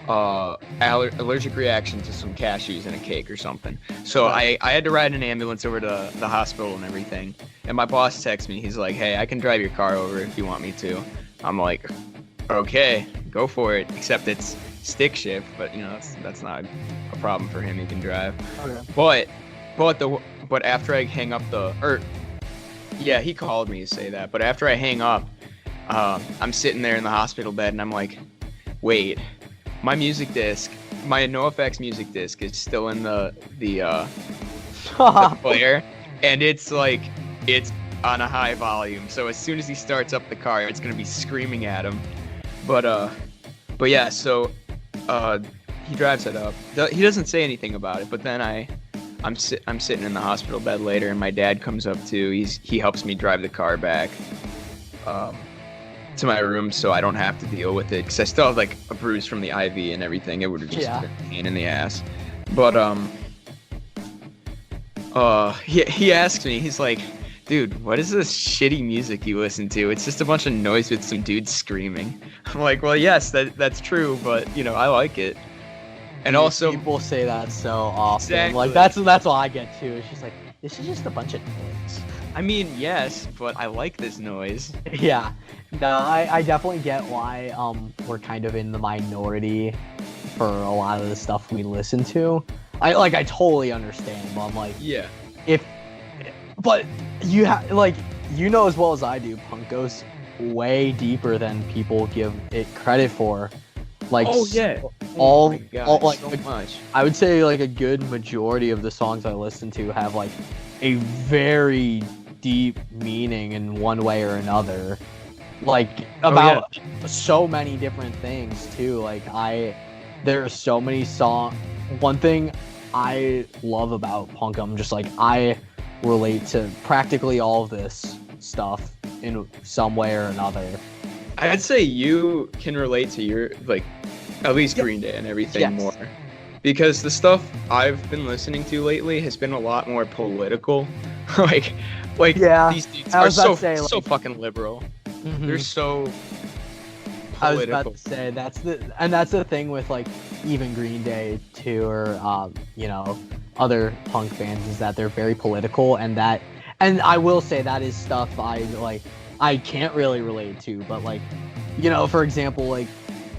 allergic reaction to some cashews in a cake or something. So I had to ride an ambulance over to the hospital and everything. And my boss texts me. He's like, "Hey, I can drive your car over if you want me to." I'm like, "Okay, go for it." Except it's stick shift, but you know that's not a problem for him. He can drive. Okay. But after I hang up he called me to say that. But after I hang up, I'm sitting there in the hospital bed and I'm like, wait, my music disc, my NoFX music disc is still in the player, and it's on a high volume. So as soon as he starts up the car, it's gonna be screaming at him. But yeah, so he drives it up. He doesn't say anything about it, but then I'm sitting in the hospital bed later, and my dad comes up too. He helps me drive the car back to my room, so I don't have to deal with it, because I still have like a bruise from the IV and everything. It would have just been a pain in the ass. But he asked me, he's like, "Dude, what is this shitty music you listen to? It's just a bunch of noise with some dudes screaming." I'm like, "Well, yes, that's true, but you know, I like it." And also, people say that so often. Exactly. Like that's what I get too. It's just like, this is just a bunch of noise. I mean, yes, but I like this noise. Yeah. No, I definitely get why we're kind of in the minority for a lot of the stuff we listen to. I totally understand, but I'm like, yeah. But you have, like, you know as well as I do, punk goes way deeper than people give it credit for. Like, oh yeah, all like so much. I would say like a good majority of the songs I listen to have like a very deep meaning in one way or another. Like about so many different things too. Like there are so many songs. One thing I love about punk, I'm just like, I relate to practically all of this stuff in some way or another. I'd say you can relate to your, like, at least Green Day and everything more. Because the stuff I've been listening to lately has been a lot more political. like these dudes are so fucking liberal. Mm-hmm. They're so political. I was about to say that's the thing with like even Green Day too, or you know, other punk bands, is that they're very political, and I will say that is stuff I can't really relate to, but like, you know, for example, like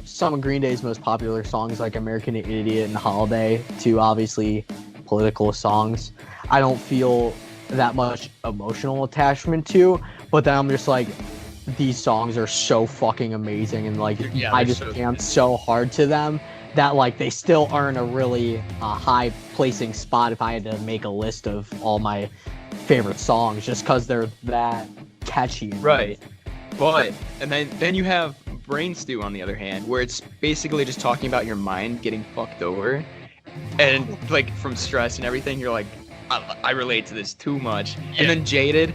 some of Green Day's most popular songs, like American Idiot and Holiday, two obviously political songs, I don't feel that much emotional attachment to, but then I'm just like, these songs are so fucking amazing, and like I just jammed so hard to them that like they still earn a really high placing spot if I had to make a list of all my favorite songs, just because they're that catchy. Right. But and then you have Brain Stew on the other hand, where it's basically just talking about your mind getting fucked over, and like from stress and everything. You're like, I relate to this too much. Yeah. And then Jaded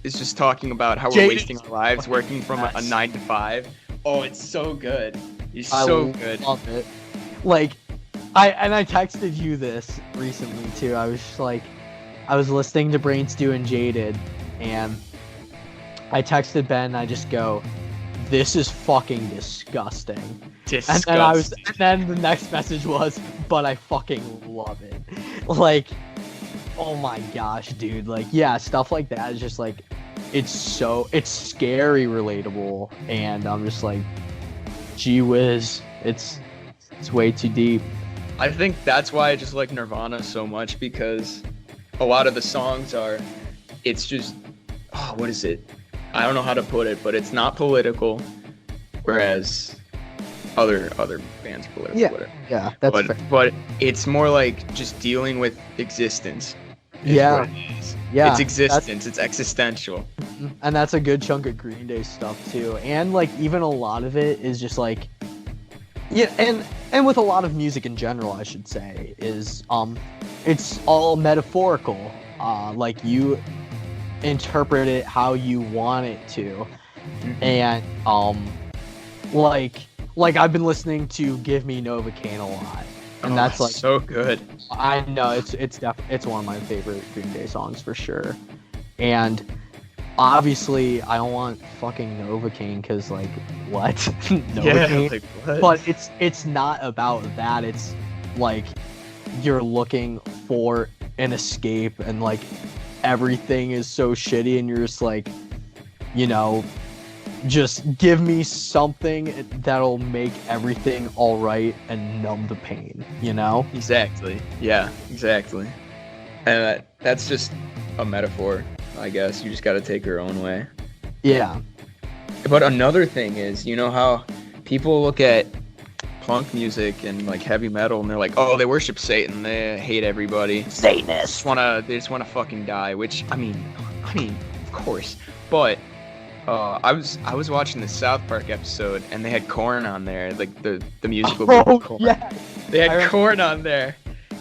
is just talking about how we're wasting our lives working from a 9 to 5. Oh, it's so good. He's so good. I love it. Like, I texted you this recently too. I was just like, I was listening to Brain Stew and Jaded, and I texted Ben. And I just go, "This is fucking disgusting." And then the next message was, "But I fucking love it." Like, oh my gosh, dude. Like, yeah, stuff like that is just like, it's scary relatable, and I'm just like, gee whiz, it's way too deep. I think that's why I just like Nirvana so much, because a lot of the songs it's just, what is it? I don't know how to put it, but it's not political, whereas other bands are political. Yeah, that's fair. But it's more like just dealing with existence. Yeah. Yeah. It's existence. It's existential. And that's a good chunk of Green Day stuff too. And like even a lot of it is just like, yeah, and with a lot of music in general, I should say, is it's all metaphorical. Like you interpret it how you want it to. Mm-hmm. And like I've been listening to Give Me Novocaine a lot. And that's like so good. I know it's one of my favorite Green Day songs for sure. And obviously I don't want fucking Novocaine, because like what? Novocaine? Yeah, like, what? But it's not about that. It's like you're looking for an escape, and like everything is so shitty, and you're just like, you know, just give me something that'll make everything all right and numb the pain, you know? Exactly. Yeah, exactly. And that's just a metaphor, I guess. You just got to take your own way. Yeah. But another thing is, you know how people look at punk music and like heavy metal, and they're like, oh, they worship Satan, they hate everybody. Satanists. They just want to fucking die, which I mean, of course. But I was watching the South Park episode, and they had Korn on there, like the musical group Korn. Yeah. They had Korn on there,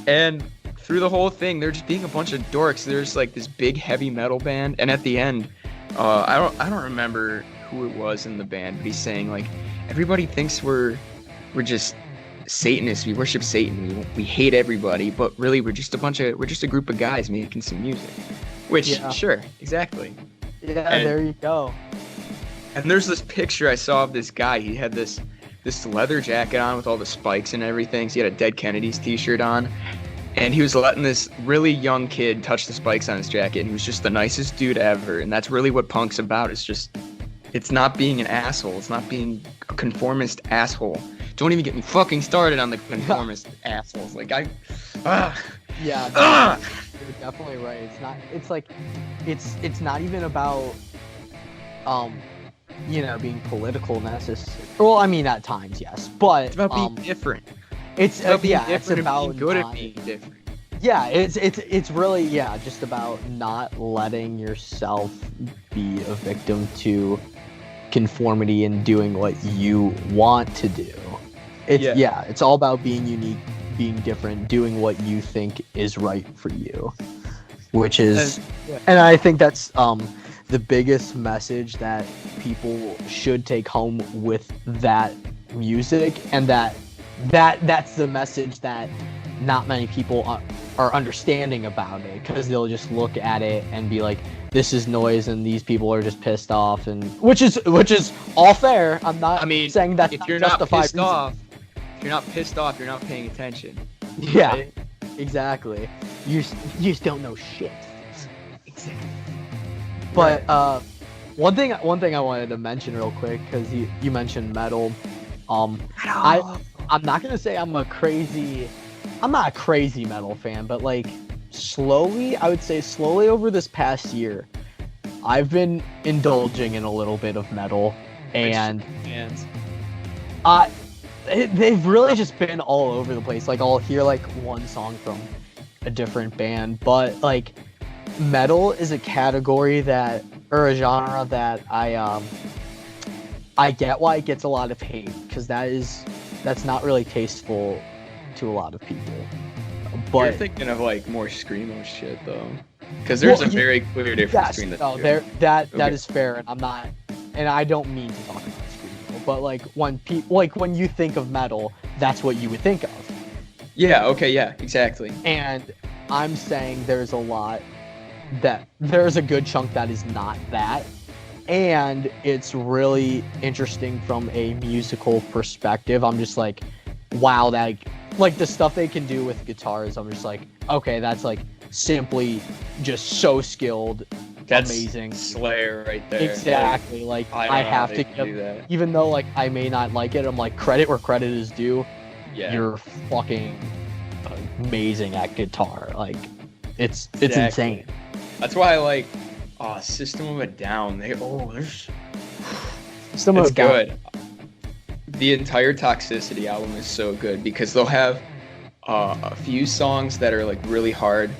and through the whole thing, they're just being a bunch of dorks. There's like this big heavy metal band, and at the end, I don't remember who it was in the band, but he's saying like, everybody thinks we're just Satanists. We worship Satan. We hate everybody, but really we're just a group of guys making some music. Which, sure, exactly. Yeah, and there you go. And there's this picture I saw of this guy. He had this leather jacket on with all the spikes and everything. So he had a Dead Kennedys t-shirt on. And he was letting this really young kid touch the spikes on his jacket. And he was just the nicest dude ever. And that's really what punk's about. It's not being an asshole. It's not being a conformist asshole. Don't even get me fucking started on the conformist assholes. Like, Yeah, you're definitely right. It's not even about, you know, being political necessarily. Well, I mean, at times, yes, but it's about being different. It's about being different. It's about being good at being different. Yeah, it's really just about not letting yourself be a victim to conformity and doing what you want to do. It's all about being unique, being different, doing what you think is right for you, which is, and I think that's the biggest message that people should take home with that music, and that's the message that not many people are understanding about it, because they'll just look at it and be like, this is noise and these people are just pissed off, and which is all fair. I'm not saying that if you're not pissed off, you're not paying attention. Yeah, right? Exactly. You just don't know shit. Exactly. But one thing I wanted to mention real quick, because you mentioned metal. I'm not gonna say I'm not a crazy metal fan, but like I would say slowly over this past year, I've been indulging in a little bit of metal, and they've really just been all over the place. Like I'll hear like one song from a different band, but like metal is a category that or a genre that I get why it gets a lot of hate because that's not really tasteful to a lot of people. But you're thinking of like more screamo shit though, because there's a very clear difference between the two. That is fair, and I'm not, and I don't mean to talk about screamo, but like when you think of metal, that's what you would think of. Yeah. Okay. Yeah. Exactly. And I'm saying there's a good chunk that is not that. And it's really interesting from a musical perspective. I'm just like, wow, that like the stuff they can do with guitars. I'm just like, okay, that's like simply just so skilled, that's amazing. Slayer right there. Exactly. Like I have to give, that. Even though like I may not like it, I'm like credit where credit is due. Yeah. You're fucking amazing at guitar. Like it's insane. That's why I like System of a Down. There's System of a Down. Good. The entire Toxicity album is so good because they'll have a few songs that are like really hard,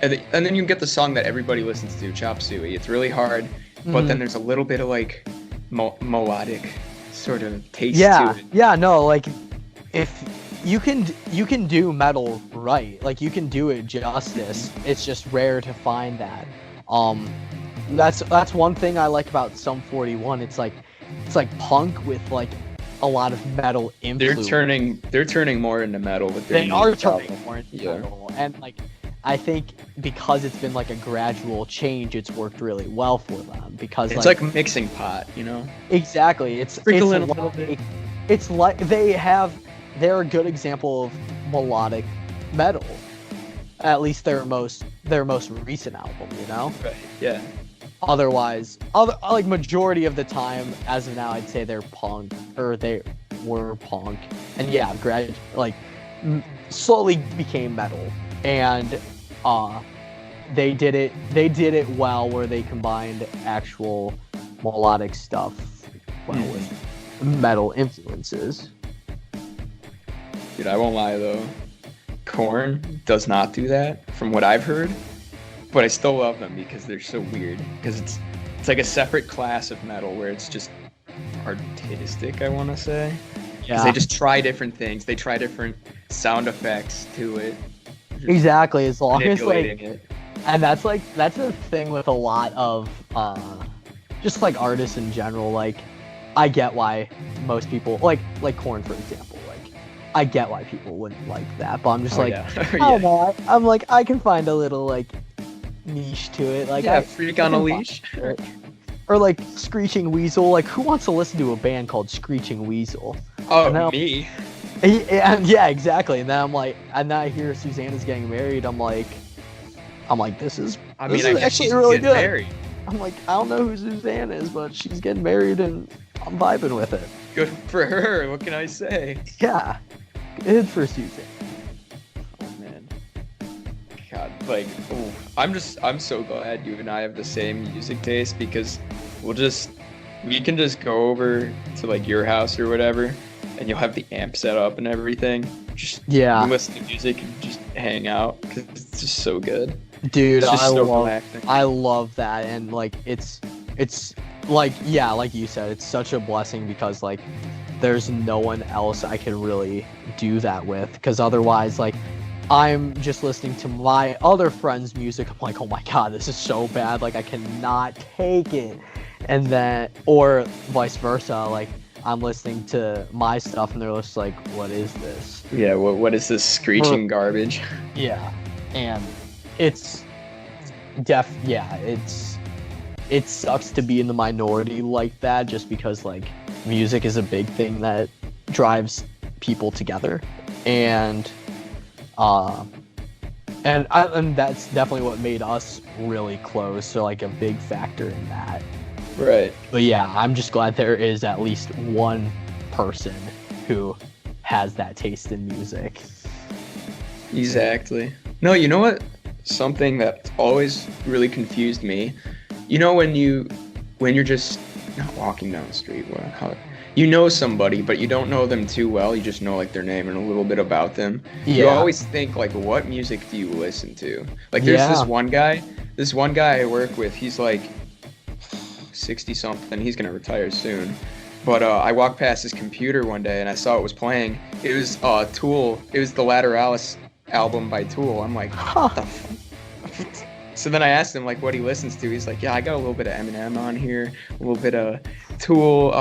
and then you get the song that everybody listens to, Chop Suey. It's really hard, but then there's a little bit of like melodic sort of taste to it. Yeah, no, like if you can do metal right, like you can do it justice. It's just rare to find that. That's one thing I like about Sum 41. It's like punk with like a lot of metal influence. They're turning more into metal with their They are turning more into metal, and like I think because it's been like a gradual change, it's worked really well for them because it's like a mixing pot, you know. Exactly. It's like they're a good example of melodic metal. At least their most recent album, you know? Right. Yeah. Otherwise, like majority of the time, as of now, I'd say they're punk, or they were punk, and yeah, slowly became metal, and they did it well, where they combined actual melodic stuff with metal influences. Dude, I won't lie though. Korn does not do that, from what I've heard, but I still love them because they're so weird. Because it's like a separate class of metal where it's just artistic, I want to say. Because they just try different things. They try different sound effects to it. Exactly, as long as like, it. And that's the thing with a lot of just like artists in general. Like, I get why most people like Korn, for example. I get why people wouldn't like that, but I'm just I don't know. I'm like, I can find a little like niche to it. Like, Freak on a Leash, or like Screeching Weasel. Like, who wants to listen to a band called Screeching Weasel? Oh, me. Yeah, exactly. And then I'm like, and then I hear Susanna's getting married. I'm like, this is actually really good. Married. I'm like, I don't know who Susanna is, but she's getting married, and I'm vibing with it. Good for her. What can I say? Yeah. Good for Susan. Oh man. God, like, I'm so glad you and I have the same music taste because we can just go over to like your house or whatever, and you'll have the amp set up and everything. Just listen to music and just hang out because it's just so good. Dude, I love that, and like it's like like you said, it's such a blessing because like there's no one else I can really do that with, because otherwise like I'm just listening to my other friends' music. I'm like, oh my god, this is so bad, like I cannot take it. And then, or vice versa, like I'm listening to my stuff and they're just like, what is this? Yeah, what is this screeching garbage? Yeah, and it sucks to be in the minority like that, just because like music is a big thing that drives people together, and that's definitely what made us really close. So like a big factor in that. Right. But yeah, I'm just glad there is at least one person who has that taste in music. Exactly. No, you know what? Something that always really confused me. You know when you're just not walking down the street, you know somebody, but you don't know them too well. You just know like their name and a little bit about them. You Yeah. always think like, what music do you listen to? Like, there's Yeah. this one guy I work with. He's like 60 something. He's gonna retire soon. But I walked past his computer one day and I saw it was playing. It was Tool. It was the Lateralis album by Tool. I'm like, what the fuck? So then I asked him like what he listens to. He's like, yeah, I got a little bit of Eminem on here, a little bit of Tool.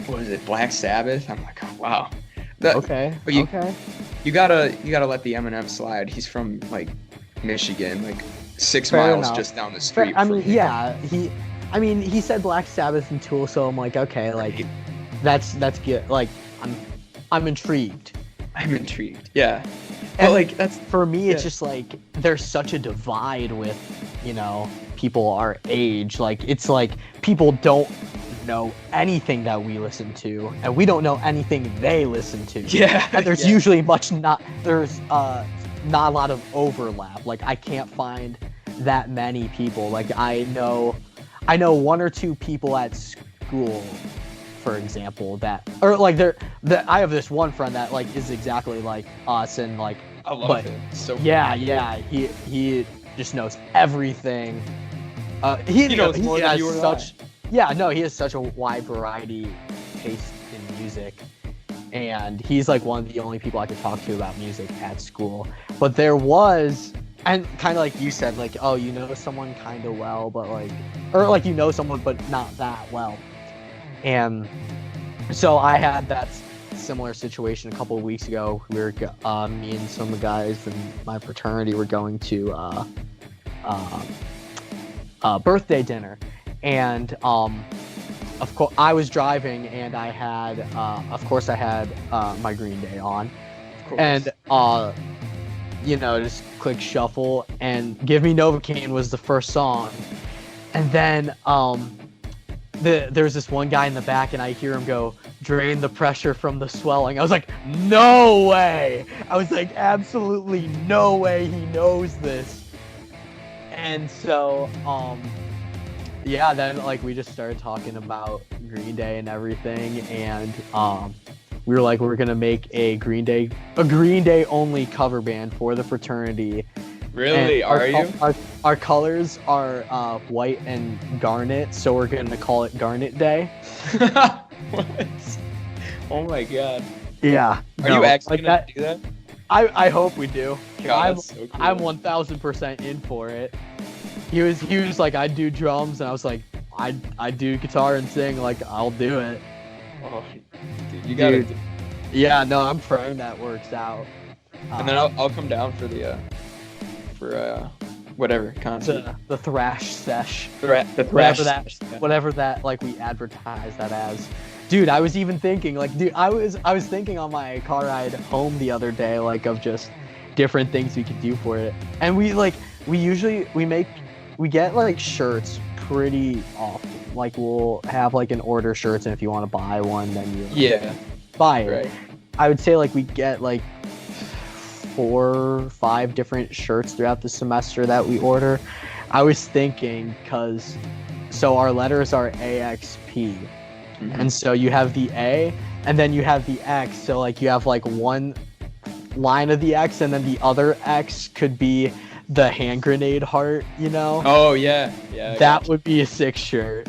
What is it, Black Sabbath? I'm like, oh, wow. Okay. But you gotta let the Eminem slide. He's from like Michigan, like 6 Fair miles enough. just down the street. I from mean, me. yeah, he said Black Sabbath and Tool, so I'm like, okay, like that's good. Like I'm intrigued. I'm intrigued. Yeah. And But like that's for me, it's yeah. just like there's such a divide with, people our age. Like it's like people don't know anything that we listen to, and we don't know anything they listen to. Yeah. And there's yeah. usually not a lot of overlap. Like I can't find that many people. Like I know one or two people at school, for example, I have this one friend that like is exactly like us, and like I love it. So yeah, he just knows everything. He knows more than has you or such yeah, no, he has such a wide variety taste in music, and he's like one of the only people I could talk to about music at school. But there was, and kind of like you said, like, oh, you know someone kind of well, but like, or like you know someone but not that well. And so I had that similar situation a couple of weeks ago. Me and some of the guys in my fraternity were going to birthday dinner, and of course I was driving, and I had my Green Day on, and just click shuffle, and Give Me Novocaine was the first song, and then there's this one guy in the back, and I hear him go, "Drain the pressure from the swelling." I was like, no way! I was like, absolutely no way he knows this. And so, then like we just started talking about Green Day and everything, and we were like, we're gonna make a Green Day only cover band for the fraternity. Really? Are you? Our colors are white and garnet, so we're gonna call it Garnet Day. What? Oh my god. Yeah. Are you actually gonna do that? I hope we do. God, that's so cool. I'm 1000% in for it. He was like, I'd do drums, and I was like, I'd do guitar and sing. Like, I'll do it. Oh, dude, you gotta. Dude. Yeah, no, I'm praying that works out. And then I'll come down for the whatever concert. The thrash sesh. The thrash. Whatever that like we advertise that as. Dude, I was even thinking I was thinking on my car ride home the other day, like, of just different things we could do for it. And we get like shirts pretty often. Like we'll have like an order shirts, and if you want to buy one, then you buy it. Right. I would say like we get like 4 or 5 different shirts throughout the semester that we order. I was thinking, so our letters are AXP. Mm-hmm. And so you have the A, and then you have the X. So like you have like one line of the X, and then the other X could be the hand grenade heart, Oh yeah. That would be a sick shirt.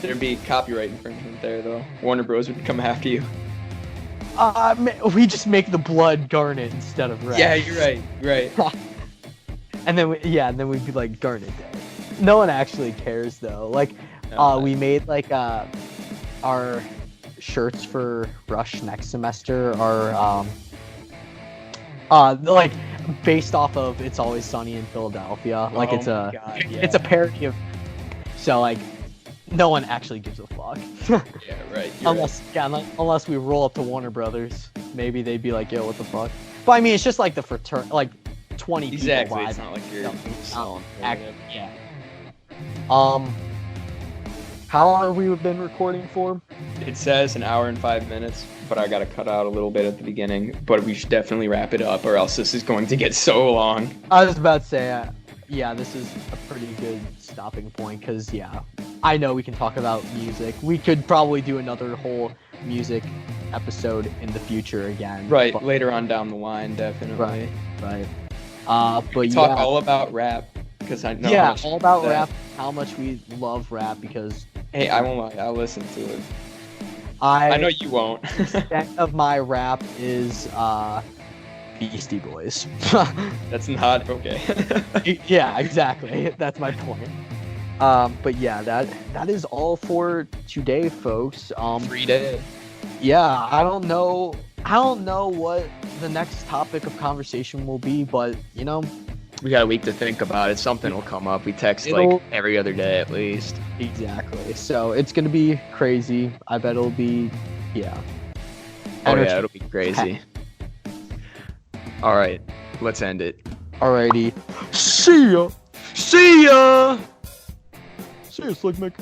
There'd be copyright infringement there, though. Warner Bros. Would come after you. We just make the blood garnet instead of red. Yeah, you're right. And then we'd be like, Garnet Day. No one actually cares though. Like, we made like our shirts for Rush next semester are like based off of It's Always Sunny in Philadelphia. Like it's a parody of. So like, no one actually gives a fuck. Yeah, right. Unless we roll up to Warner Brothers, maybe they'd be like, yo, what the fuck? But I mean, it's just like the like 20 exactly. people. It's not like you're selling. Yeah. How long have we been recording for? It says an hour and 5 minutes, but I gotta cut out a little bit at the beginning. But we should definitely wrap it up, or else this is going to get so long. I was about to say, this is a pretty good stopping point, because I know we can talk about music. We could probably do another whole music episode in the future again. Right, but- later on down the line, definitely. Right. But Talk yeah. all about rap because I know. how Yeah, much all about that- rap. How much we love rap because Hey, I won't lie. I'll listen to it. I I know you won't. extent of my rap is Beastie Boys. That's not okay. Yeah, exactly. That's my point. But yeah, that is all for today, folks. Free day. Yeah, I don't know what the next topic of conversation will be, but you know, We got a week to think about it. Something will come up. We text It'll- like every other day at least. exactly. So it's gonna be crazy. I bet it'll be, yeah. Oh Entertain- yeah, it'll be crazy. All right, let's end it. Alrighty. See ya. See ya. See ya, Slick Mick.